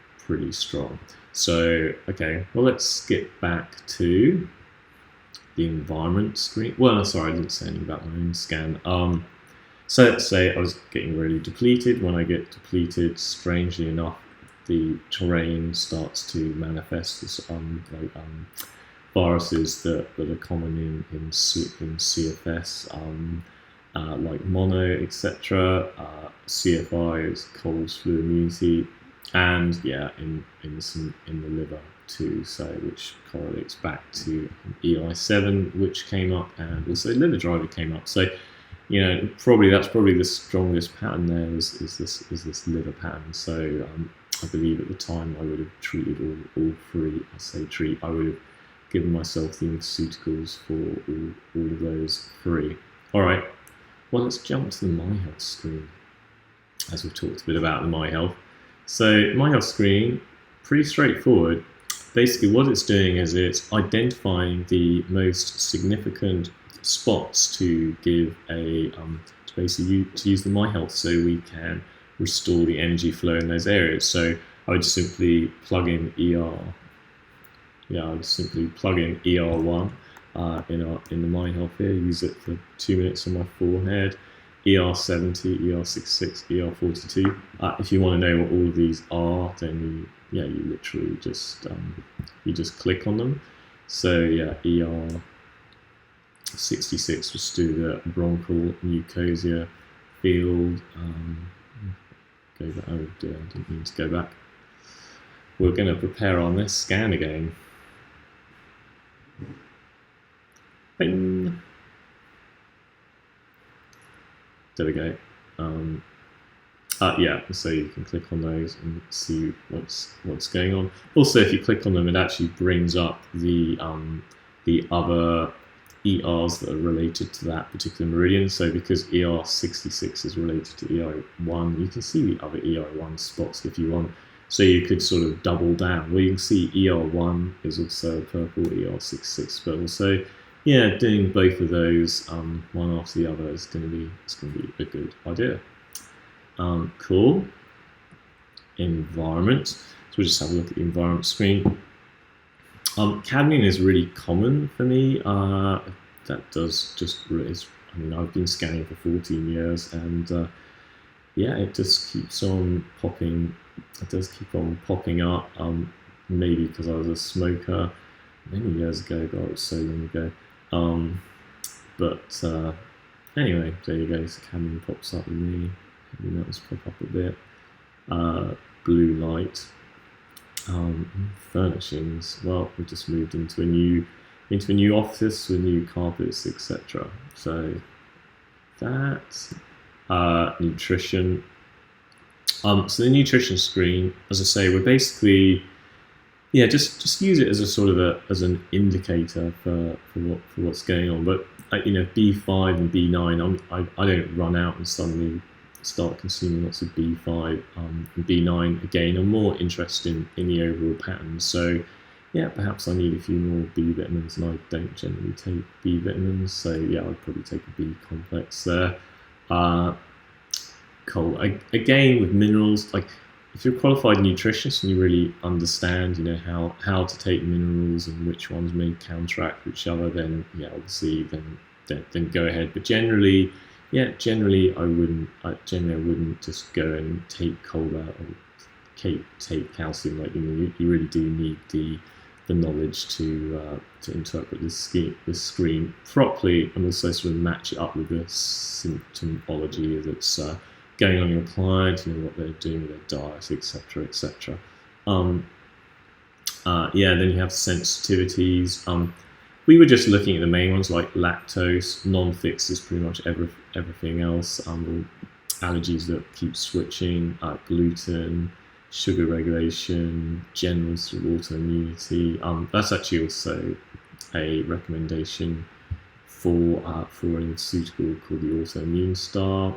strong. So okay, well, let's get back to the environment screen. Well, sorry, I didn't say anything about my own scan. So let's say I was getting really depleted. When I get depleted, strangely enough, the terrain starts to manifest as viruses that are common in CFS, like mono, etc. CFI is Coles flu immunity, and in the liver too, so which correlates back to EI7, which came up, and also liver driver came up. So that's probably the strongest pattern there is this liver pattern. So I believe at the time I would have treated all three. I say treat. I would have given myself the nutraceuticals for all of those three. All right. Well, let's jump to the My Health screen, as we've talked a bit about the My Health. So My Health screen, pretty straightforward. Basically, what it's doing is it's identifying the most significant spots to give to use the My Health, so we can restore the energy flow in those areas. So I would simply plug in ER. Yeah, I would simply plug in ER1 in the My Health here. Use it for 2 minutes on my forehead. ER70, ER66, ER42. If you want to know what all of these are, then you literally just click on them. So ER66 was do the bronchial mucosa field. Go back. Oh dear, I didn't mean to go back. We're going to prepare our next scan again. Bing. There we go. So you can click on those and see what's going on. Also, if you click on them, it actually brings up the other ERs that are related to that particular meridian. So because ER66 is related to EI1, you can see the other EI1 spots if you want. So you could sort of double down. Well, you can see ER1 is also a purple, ER66, but also doing both of those one after the other is going to be a good idea. Cool. Environment. So we'll just have a look at the environment screen. Cadmium is really common for me. That does just I've been scanning for 14 years, and it just keeps on popping. It does keep on popping up. Maybe because I was a smoker many years ago. God, it was so long ago. Anyway, there you go. So cadmium pops up with me. Maybe that was pop up a bit. Blue light. Furnishings. Well, we just moved into a new office with new carpets, etc. So that nutrition. So the nutrition screen, as I say, we're basically just use it as a sort of as an indicator for what's going on. But B5 and B9, I don't run out and suddenly start consuming lots of B5 and B9 again. I'm more interested in the overall pattern. So perhaps I need a few more B vitamins, and I don't generally take B vitamins. So I'd probably take a B complex there. Cool. Again, with minerals, like if you're a qualified nutritionist and you really understand, how to take minerals and which ones may counteract which other, then obviously then go ahead. But generally I wouldn't just go and take Cola or take calcium. Like you really do need the knowledge to interpret this screen properly, and also sort of match it up with the symptomology that's going on your client, what they're doing with their diet, etc., etc. Then you have sensitivities. We were just looking at the main ones like lactose. Non-fixed is pretty much everything else. Allergies that keep switching, gluten, sugar regulation, general sort of autoimmunity. That's actually also a recommendation for an nutraceutical called the Autoimmune Star.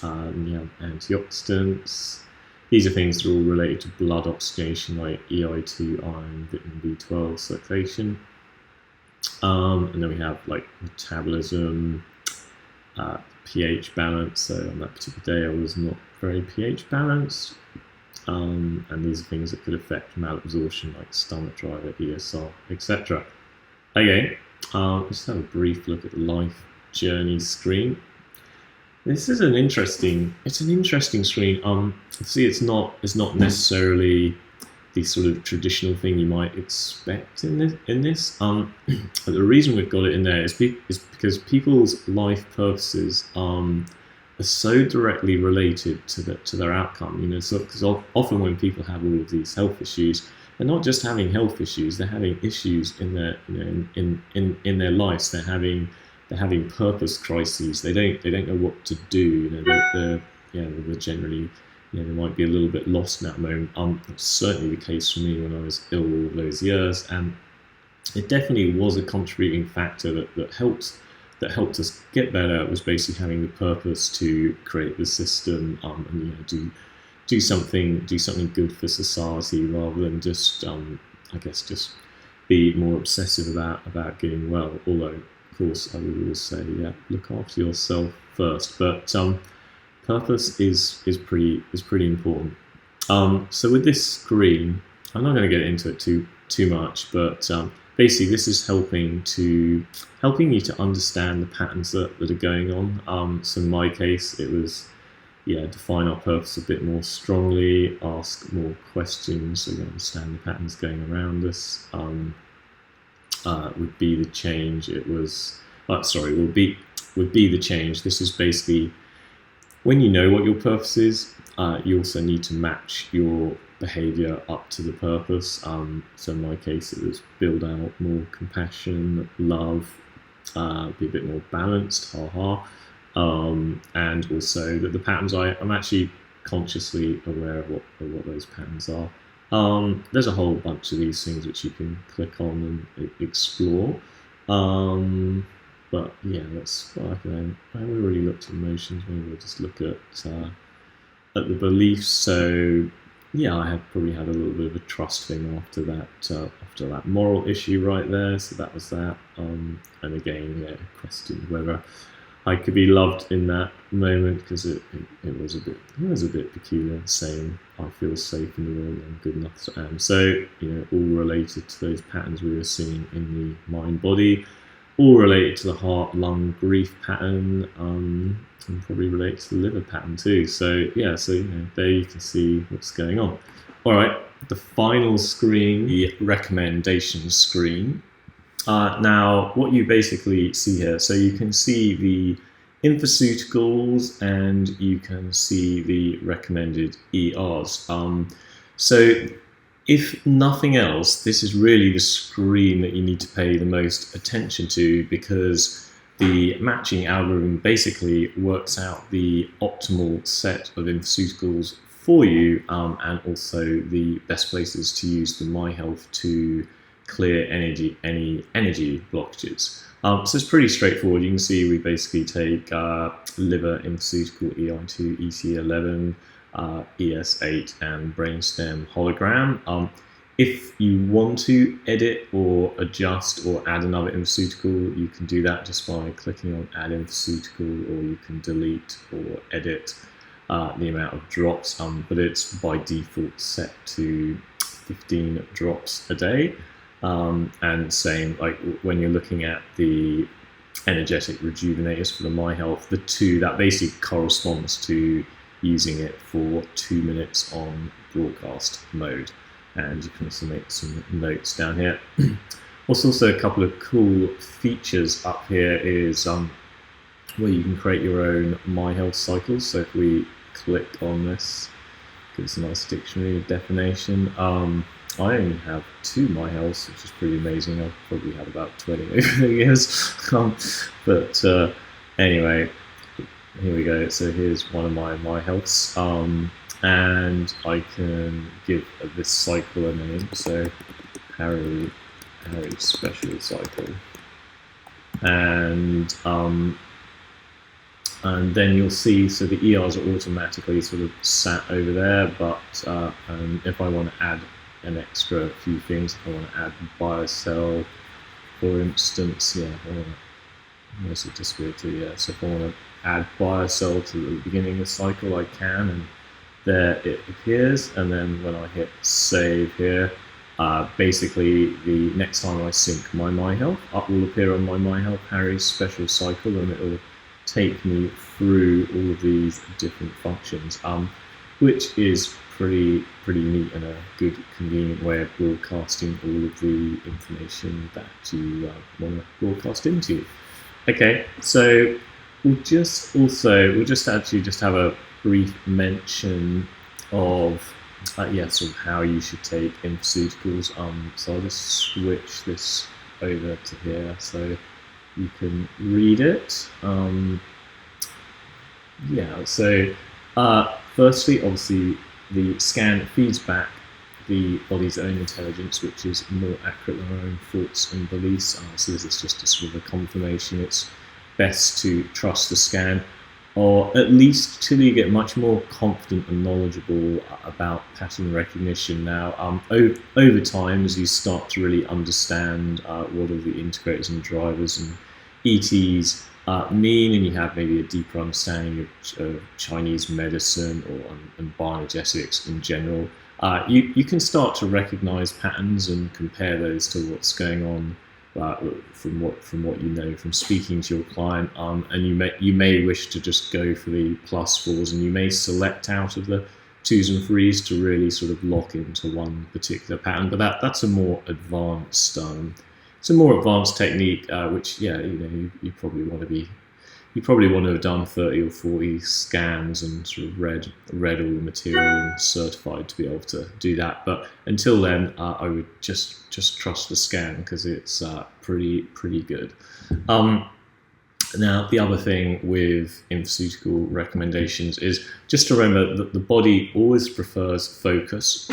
Antioxidants. These are things that are all related to blood oxygenation, like EI2, iron, vitamin B12 circulation. And then we have like metabolism, pH balance. So on that particular day, I was not very pH balanced. And these are things that could affect malabsorption, like stomach driver, ESR, etc. Okay, let's have a brief look at the life journey screen. This is an interesting screen. See, it's not necessarily the sort of traditional thing you might expect in this. But the reason we've got it in there is because people's life purposes are so directly related to their outcome. You know, so because often when people have all of these health issues, they're not just having health issues; they're having issues in their, you know, in their lives. They're having purpose crises. They don't know what to do. You know, they're generally, you know, they might be a little bit lost in that moment. It's certainly the case for me when I was ill all those years, and it definitely was a contributing factor that helped us get better. It was basically having the purpose to create the system, and, you know, do something good for society rather than just I guess just be more obsessive about getting well. Although of course I would always say, yeah, look after yourself first. But purpose is pretty important. So with this screen, I'm not going to get into it too much, but basically this is helping you to understand the patterns that are going on. So in my case, it was, yeah, define our purpose a bit more strongly, ask more questions so we understand the patterns going around us. Would be the change. It was would be the change. This is basically when you know what your purpose is, you also need to match your behavior up to the purpose. So in my case, it was build out more compassion, love, be a bit more balanced, and also that the patterns I'm actually consciously aware of what those patterns are. There's a whole bunch of these things which you can click on and explore. But yeah, I haven't really looked at emotions. Maybe we'll just look at the beliefs. So yeah, I had probably had a little bit of a trust thing after that moral issue right there. So that was that. And again, yeah, questioned whether I could be loved in that moment, because it was a bit peculiar, saying I feel safe in the world, I'm good enough as I am. So, you know, all related to those patterns we were seeing in the mind body, all related to the heart lung grief pattern, and probably related to the liver pattern too. So yeah, so, you know, there you can see what's going on. All right, the final screen, the recommendation screen. Now, what you basically see here, so you can see the infoceuticals and you can see the recommended ERs. So if nothing else, this is really the screen that you need to pay the most attention to, because the matching algorithm basically works out the optimal set of infoceuticals for you, and also the best places to use the My Health to clear any energy blockages. So it's pretty straightforward. You can see we basically take liver infoceutical EI2, EC11, ES8, and brainstem hologram. If you want to edit or adjust or add another infoceutical, you can do that just by clicking on add infoceutical, or you can delete or edit the amount of drops, but it's by default set to 15 drops a day. And same, like when you're looking at the energetic rejuvenators for the My Health, the two, that basically corresponds to using it for 2 minutes on broadcast mode. And you can also make some notes down here. Also a couple of cool features up here is where you can create your own My Health cycles. So if we click on this, gives a nice dictionary definition. I only have 2 My Healths, which is pretty amazing. I've probably had about 20 over the years. But anyway, here we go. So here's one of my Healths. And I can give this cycle a name. So Harry Special Cycle. And then you'll see, so the ERs are automatically sort of sat over there, but if I want to add an extra few things, if I want to add BioCell, for instance, yeah, unless it disappeared too, yeah, so if I want to add BioCell to the beginning of the cycle, I can, and there it appears. And then when I hit save here, basically the next time I sync my Health, up will appear on my Health Harry's Special Cycle, and it will take me through all of these different functions, which is pretty neat and a good, convenient way of broadcasting all of the information that you want to broadcast into. Okay, so we'll just actually just have a brief mention of sort of how you should take infoceuticals. So I'll just switch this over to here so you can read it. So firstly, obviously, the scan feeds back the body's own intelligence, which is more accurate than our own thoughts and beliefs. So this is just a sort of a confirmation. It's best to trust the scan, or at least till you get much more confident and knowledgeable about pattern recognition. Now, over time, as you start to really understand what all the integrators and drivers and ETs mean, and you have maybe a deeper understanding of Chinese medicine and bioenergetics in general, you can start to recognize patterns and compare those to what's going on from what you know from speaking to your client, and you may wish to just go for the +4s, and you may select out of the 2s and 3s to really sort of lock into one particular pattern. But that's a more advanced technique, which you probably want to have done 30 or 40 scans and sort of read all the material and certified to be able to do that. But until then, I would just trust the scan, because it's pretty good. Now, the other thing with infoceutical recommendations is just to remember that the body always prefers focus.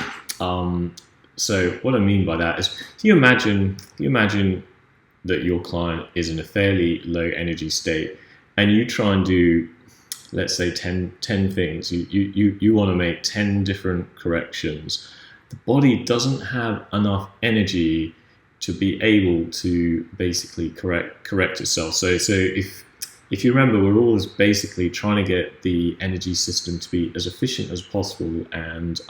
So what I mean by that is, you imagine that your client is in a fairly low energy state, and you try and do, let's say, 10 things. You want to make 10 different corrections. The body doesn't have enough energy to be able to basically correct itself. So if you remember, we're always basically trying to get the energy system to be as efficient as possible, and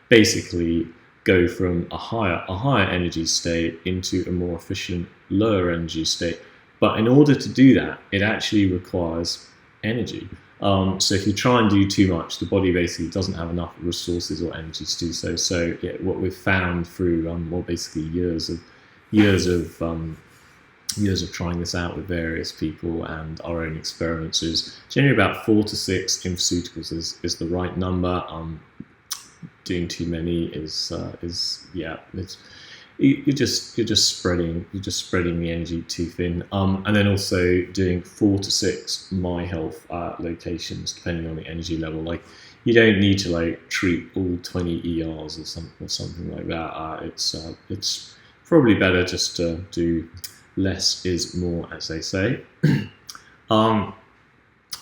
basically go from a higher energy state into a more efficient lower energy state. But in order to do that, it actually requires energy. So if you try and do too much, the body basically doesn't have enough resources or energy to do so. So what we've found through basically years of trying this out with various people and our own experiences, generally about 4 to 6 infoceuticals is the right number. Doing too many you're just spreading the energy too thin. And then also doing 4 to 6 my health locations, depending on the energy level. Like, you don't need to treat all 20 ERs or something like that. It's probably better just to do less is more, as they say.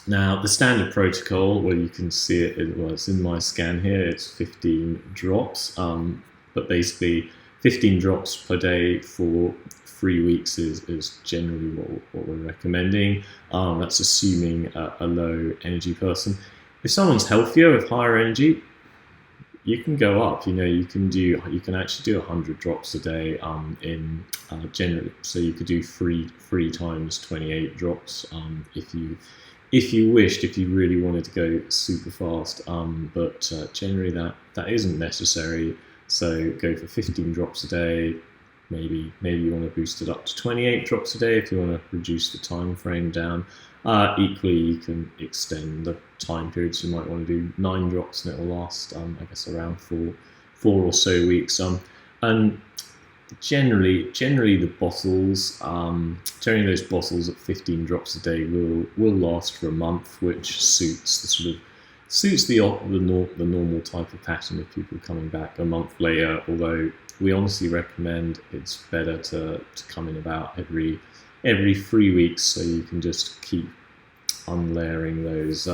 Now, the standard protocol, well, you can see it's in my scan here, it's 15 drops, but basically 15 drops per day for 3 weeks is generally what we're recommending. That's assuming a low energy person. If someone's healthier with higher energy, you can go up. You can actually do 100 drops a day in generally. So you could do three times 28 drops if you wished, if you really wanted to go super fast. But generally that isn't necessary. So go for 15 drops a day. Maybe you want to boost it up to 28 drops a day if you want to reduce the time frame down. Equally, you can extend the time periods. You might want to do 9 drops, and it will last, I guess, around four or so weeks. And generally the bottles, generally those bottles at 15 drops a day will last for a month, which suits the normal type of pattern of people coming back a month later. Although we honestly recommend it's better to come in about every 3 weeks, so you can just keep unlayering those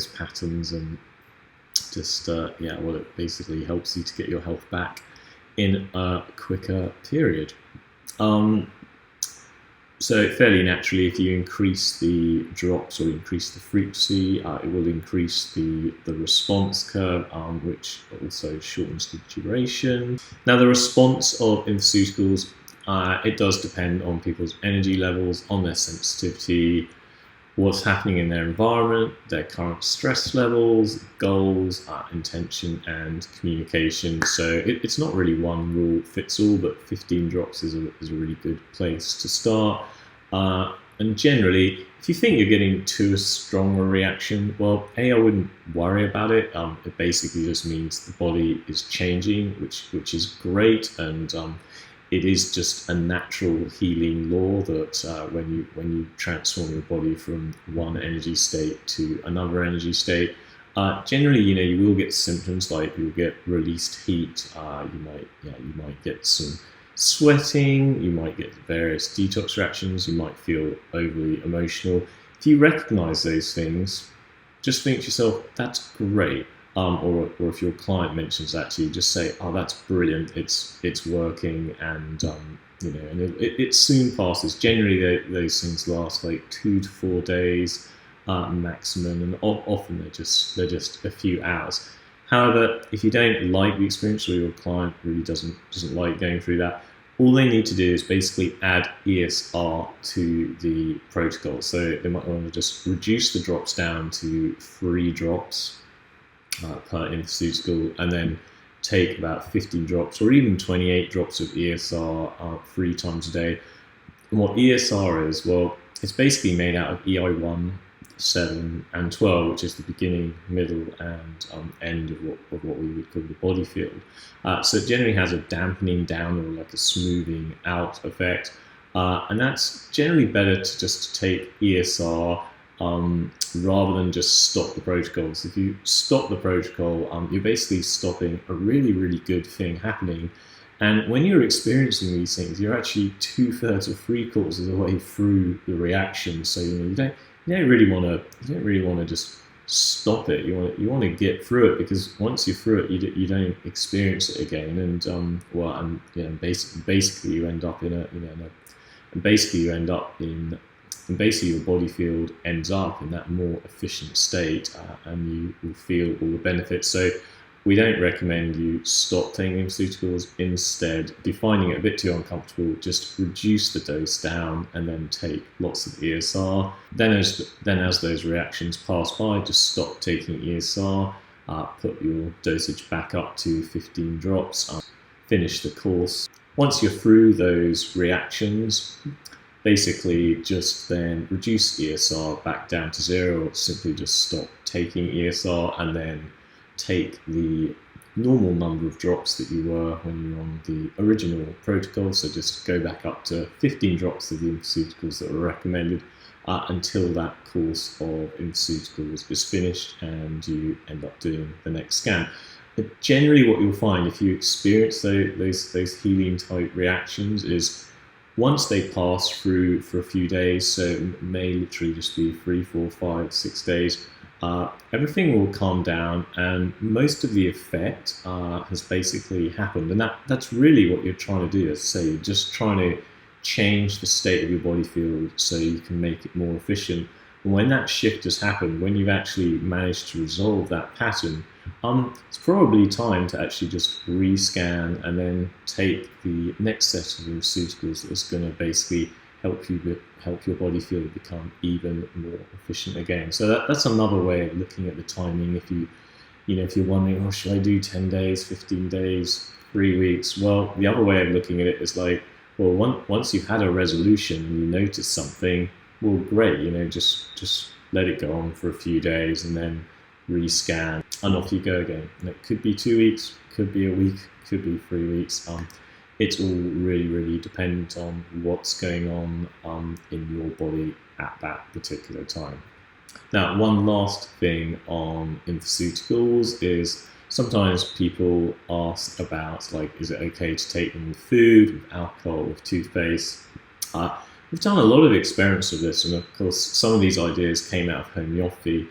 patterns, and just it basically helps you to get your health back in a quicker period. So fairly naturally, if you increase the drops or increase the frequency, it will increase the response curve, which also shortens the duration. Now, the response of infoceuticals, it does depend on people's energy levels, on their sensitivity, what's happening in their environment, their current stress levels, goals, intention, and communication. So it's not really one rule fits all, but 15 drops is a really good place to start. And generally, if you think you're getting too strong a reaction, well, I wouldn't worry about it. It basically just means the body is changing, which is great, and it is just a natural healing law that when you transform your body from one energy state to another energy state, generally, you will get symptoms like you'll get released heat. You might get some sweating. You might get various detox reactions. You might feel overly emotional. If you recognize those things, just think to yourself, "That's great." Or if your client mentions that to you, just say, "Oh, that's brilliant. It's working," and it soon passes. Generally, those things last like 2 to 4 days maximum, and often they're just a few hours. However, if you don't like the experience, or your client really doesn't like going through that, all they need to do is basically add ESR to the protocol. So they might want to just reduce the drops down to 3 drops per infusical, and then take about 15 drops or even 28 drops of ESR 3 times a day. And what ESR is, well, it's basically made out of EI1, 7, and 12, which is the beginning, middle, and end of what we would call the body field. So it generally has a dampening down or like a smoothing out effect, and that's generally better to just take ESR rather than just stop the protocol. So if you stop the protocol, you're basically stopping a really, really good thing happening. And when you're experiencing these things, you're actually 2/3 or 3/4 of the way through the reaction. So you don't really want to just stop it. You want to get through it, because once you're through it, you don't experience it again. And basically you end up and basically your body field ends up in that more efficient state, and you will feel all the benefits. So we don't recommend you stop taking pharmaceuticals. Instead, if you're finding it a bit too uncomfortable, just reduce the dose down and then take lots of ESR. Then as those reactions pass by, just stop taking ESR, put your dosage back up to 15 drops, finish the course. Once you're through those reactions, basically just then reduce ESR back down to 0, or simply just stop taking ESR, and then take the normal number of drops that you were when you were on the original protocol. So just go back up to 15 drops of the pharmaceuticals that were recommended until that course of pharmaceuticals is finished and you end up doing the next scan. But generally what you'll find if you experience those healing type reactions is, once they pass through for a few days, so it may literally just be 3, 4, 5, 6 days, everything will calm down and most of the effect has basically happened. And that's really what you're trying to do. As I say, you're just trying to change the state of your body field so you can make it more efficient. And when that shift has happened, when you've actually managed to resolve that pattern, it's probably time to actually just rescan and then take the next set of pharmaceuticals that's going to basically help your body field become even more efficient again. So that's another way of looking at the timing. If you're wondering, oh, should I do 10 days, 15 days, 3 weeks? Well, the other way of looking at it is like, well, once you've had a resolution and you notice something, well, great, just let it go on for a few days and then rescan and off you go again. And it could be 2 weeks, could be a week, could be 3 weeks. It's all really, really dependent on what's going on in your body at that particular time. Now, one last thing on pharmaceuticals is sometimes people ask about, like, is it okay to take them with food, with alcohol, with toothpaste? We've done a lot of experiments with this, and of course, some of these ideas came out of homeopathy.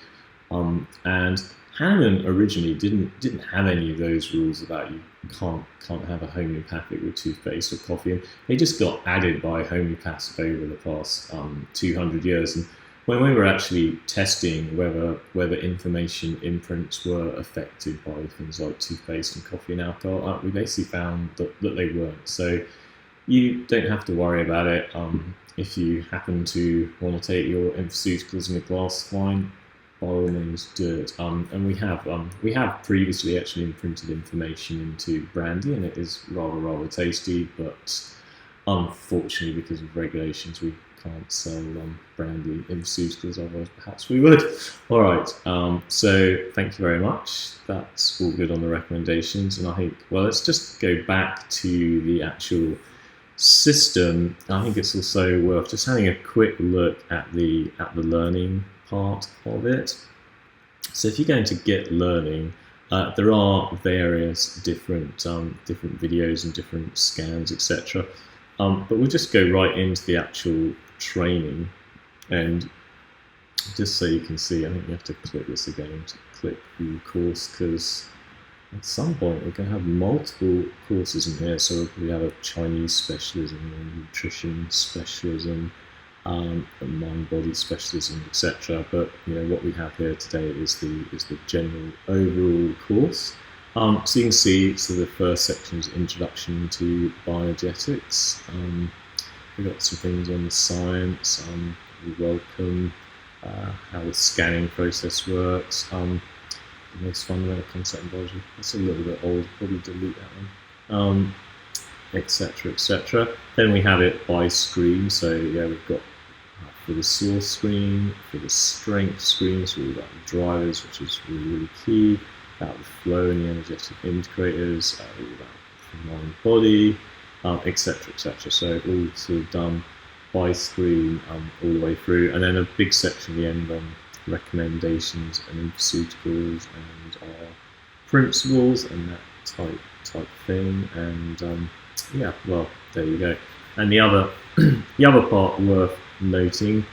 And Hahnemann originally didn't have any of those rules about you can't have a homeopathic with toothpaste or coffee, and they just got added by homeopaths over the past 200 years. And when we were actually testing whether information imprints were affected by things like toothpaste and coffee and alcohol, we basically found that they weren't. So You don't have to worry about it. If you happen to want to take your pharmaceuticals in a glass of wine, by all means do it. And we have previously actually imprinted information into brandy, and it is rather tasty. But unfortunately, because of regulations, we can't sell brandy in pharmaceuticals. Otherwise, perhaps we would. All right. So thank you very much. That's all good on the recommendations, and I think let's just go back to the actual system. I think it's also worth just having a quick look at the learning part of it. So if you're going to get learning, there are various different videos and different scans, etc. But we'll just go right into the actual training, and just so you can see, I think you have to click this again to click the course, because at some point we're going to have multiple courses in here. So we'll probably have a Chinese specialism, a nutrition specialism, a mind-body specialism, etc. But what we have here today is the general overall course. So you can see, so the first section is Introduction to Bioenergetics. We've got some things on the science. We welcome how the scanning process works. The most fundamental concept in biology. That's a little bit old, probably delete that one. Etc. etc. Then we have it by screen. So we've got for the source screen, for the strength screen, so we've got the drivers, which is really key, about the flow and the energetic indicators, all about the mind body, etc. etc. So all sort of done by screen all the way through, and then a big section at the end on recommendations and pharmaceuticals and our principles and that type thing. And there you go. And the other part worth noting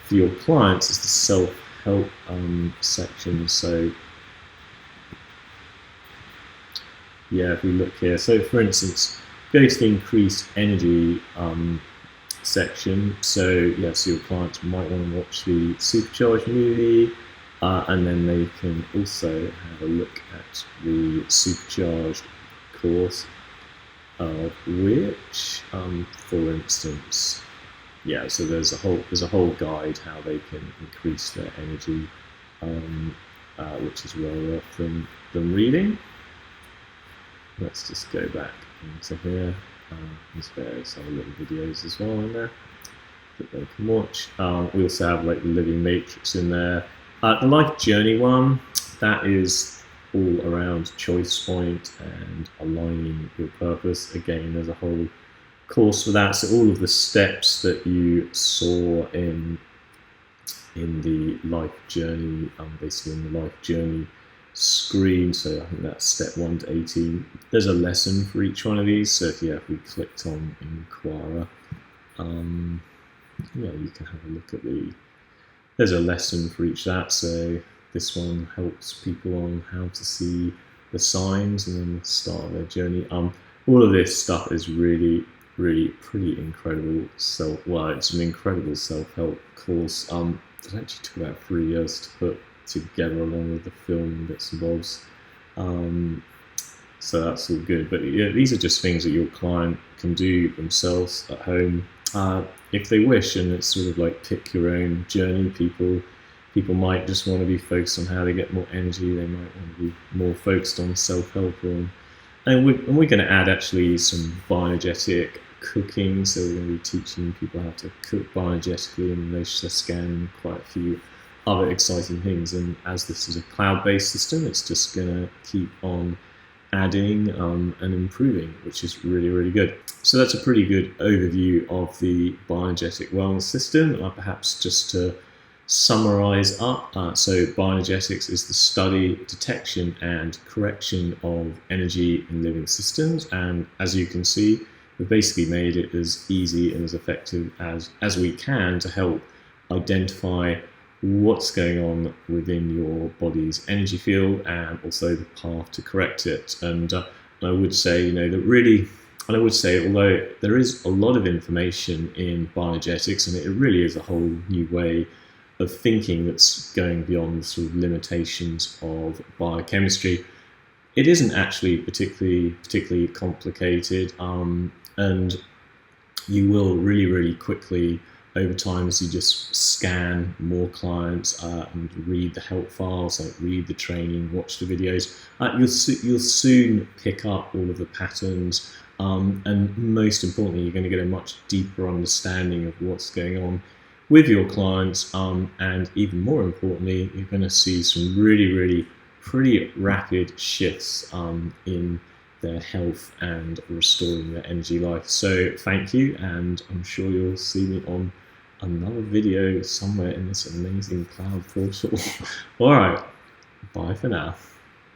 for your clients is the self-help section. So if we look here, so for instance, go to the increased energy section. So your clients might want to watch the Supercharged movie, and then they can also have a look at the Supercharged course, of which, for instance, so there's a whole guide how they can increase their energy, which is well worth them reading. Let's just go back into here. There's various other little videos as well in there that they can watch. We also have like the Living Matrix in there. The Life Journey one, that is all around choice point and aligning your purpose. Again, there's a whole course for that. So all of the steps that you saw in the Life Journey, basically in the Life Journey screen. So I think that's step 1 to 18. There's a lesson for each one of these. So if we clicked on Inquire, you can have a look at there's a lesson for each of that. So this one helps people on how to see the signs and then the start of their journey. All of this stuff is really pretty incredible. It's an incredible self-help course. It actually took about 3 years to put together, along with the film and bits and bobs. So that's all good. But these are just things that your client can do themselves at home if they wish, and it's sort of like pick your own journey. People might just want to be focused on how they get more energy. They might want to be more focused on self-help, and we're going to add actually some bioenergetic cooking. So we're going to be teaching people how to cook bioenergetically in relation to scan and quite a few other exciting things. And as this is a cloud-based system, it's just going to keep on adding and improving, which is really good. So that's a pretty good overview of the bioenergetic wellness system. Perhaps just to summarize up, so bioenergetics is the study, detection and correction of energy in living systems, and as you can see, we've basically made it as easy and as effective as we can to help identify what's going on within your body's energy field and also the path to correct it. And I would say, although there is a lot of information in bioenergetics, and it really is a whole new way of thinking that's going beyond the sort of limitations of biochemistry, it isn't actually particularly complicated. And you will really, really quickly over time, as you just scan more clients and read the help files, like read the training, watch the videos, you'll soon pick up all of the patterns. And most importantly, you're going to get a much deeper understanding of what's going on with your clients. And even more importantly, you're going to see some really, really pretty rapid shifts in their health and restoring their energy life. So thank you, and I'm sure you'll see me on another video somewhere in this amazing cloud portal. All right, bye for now.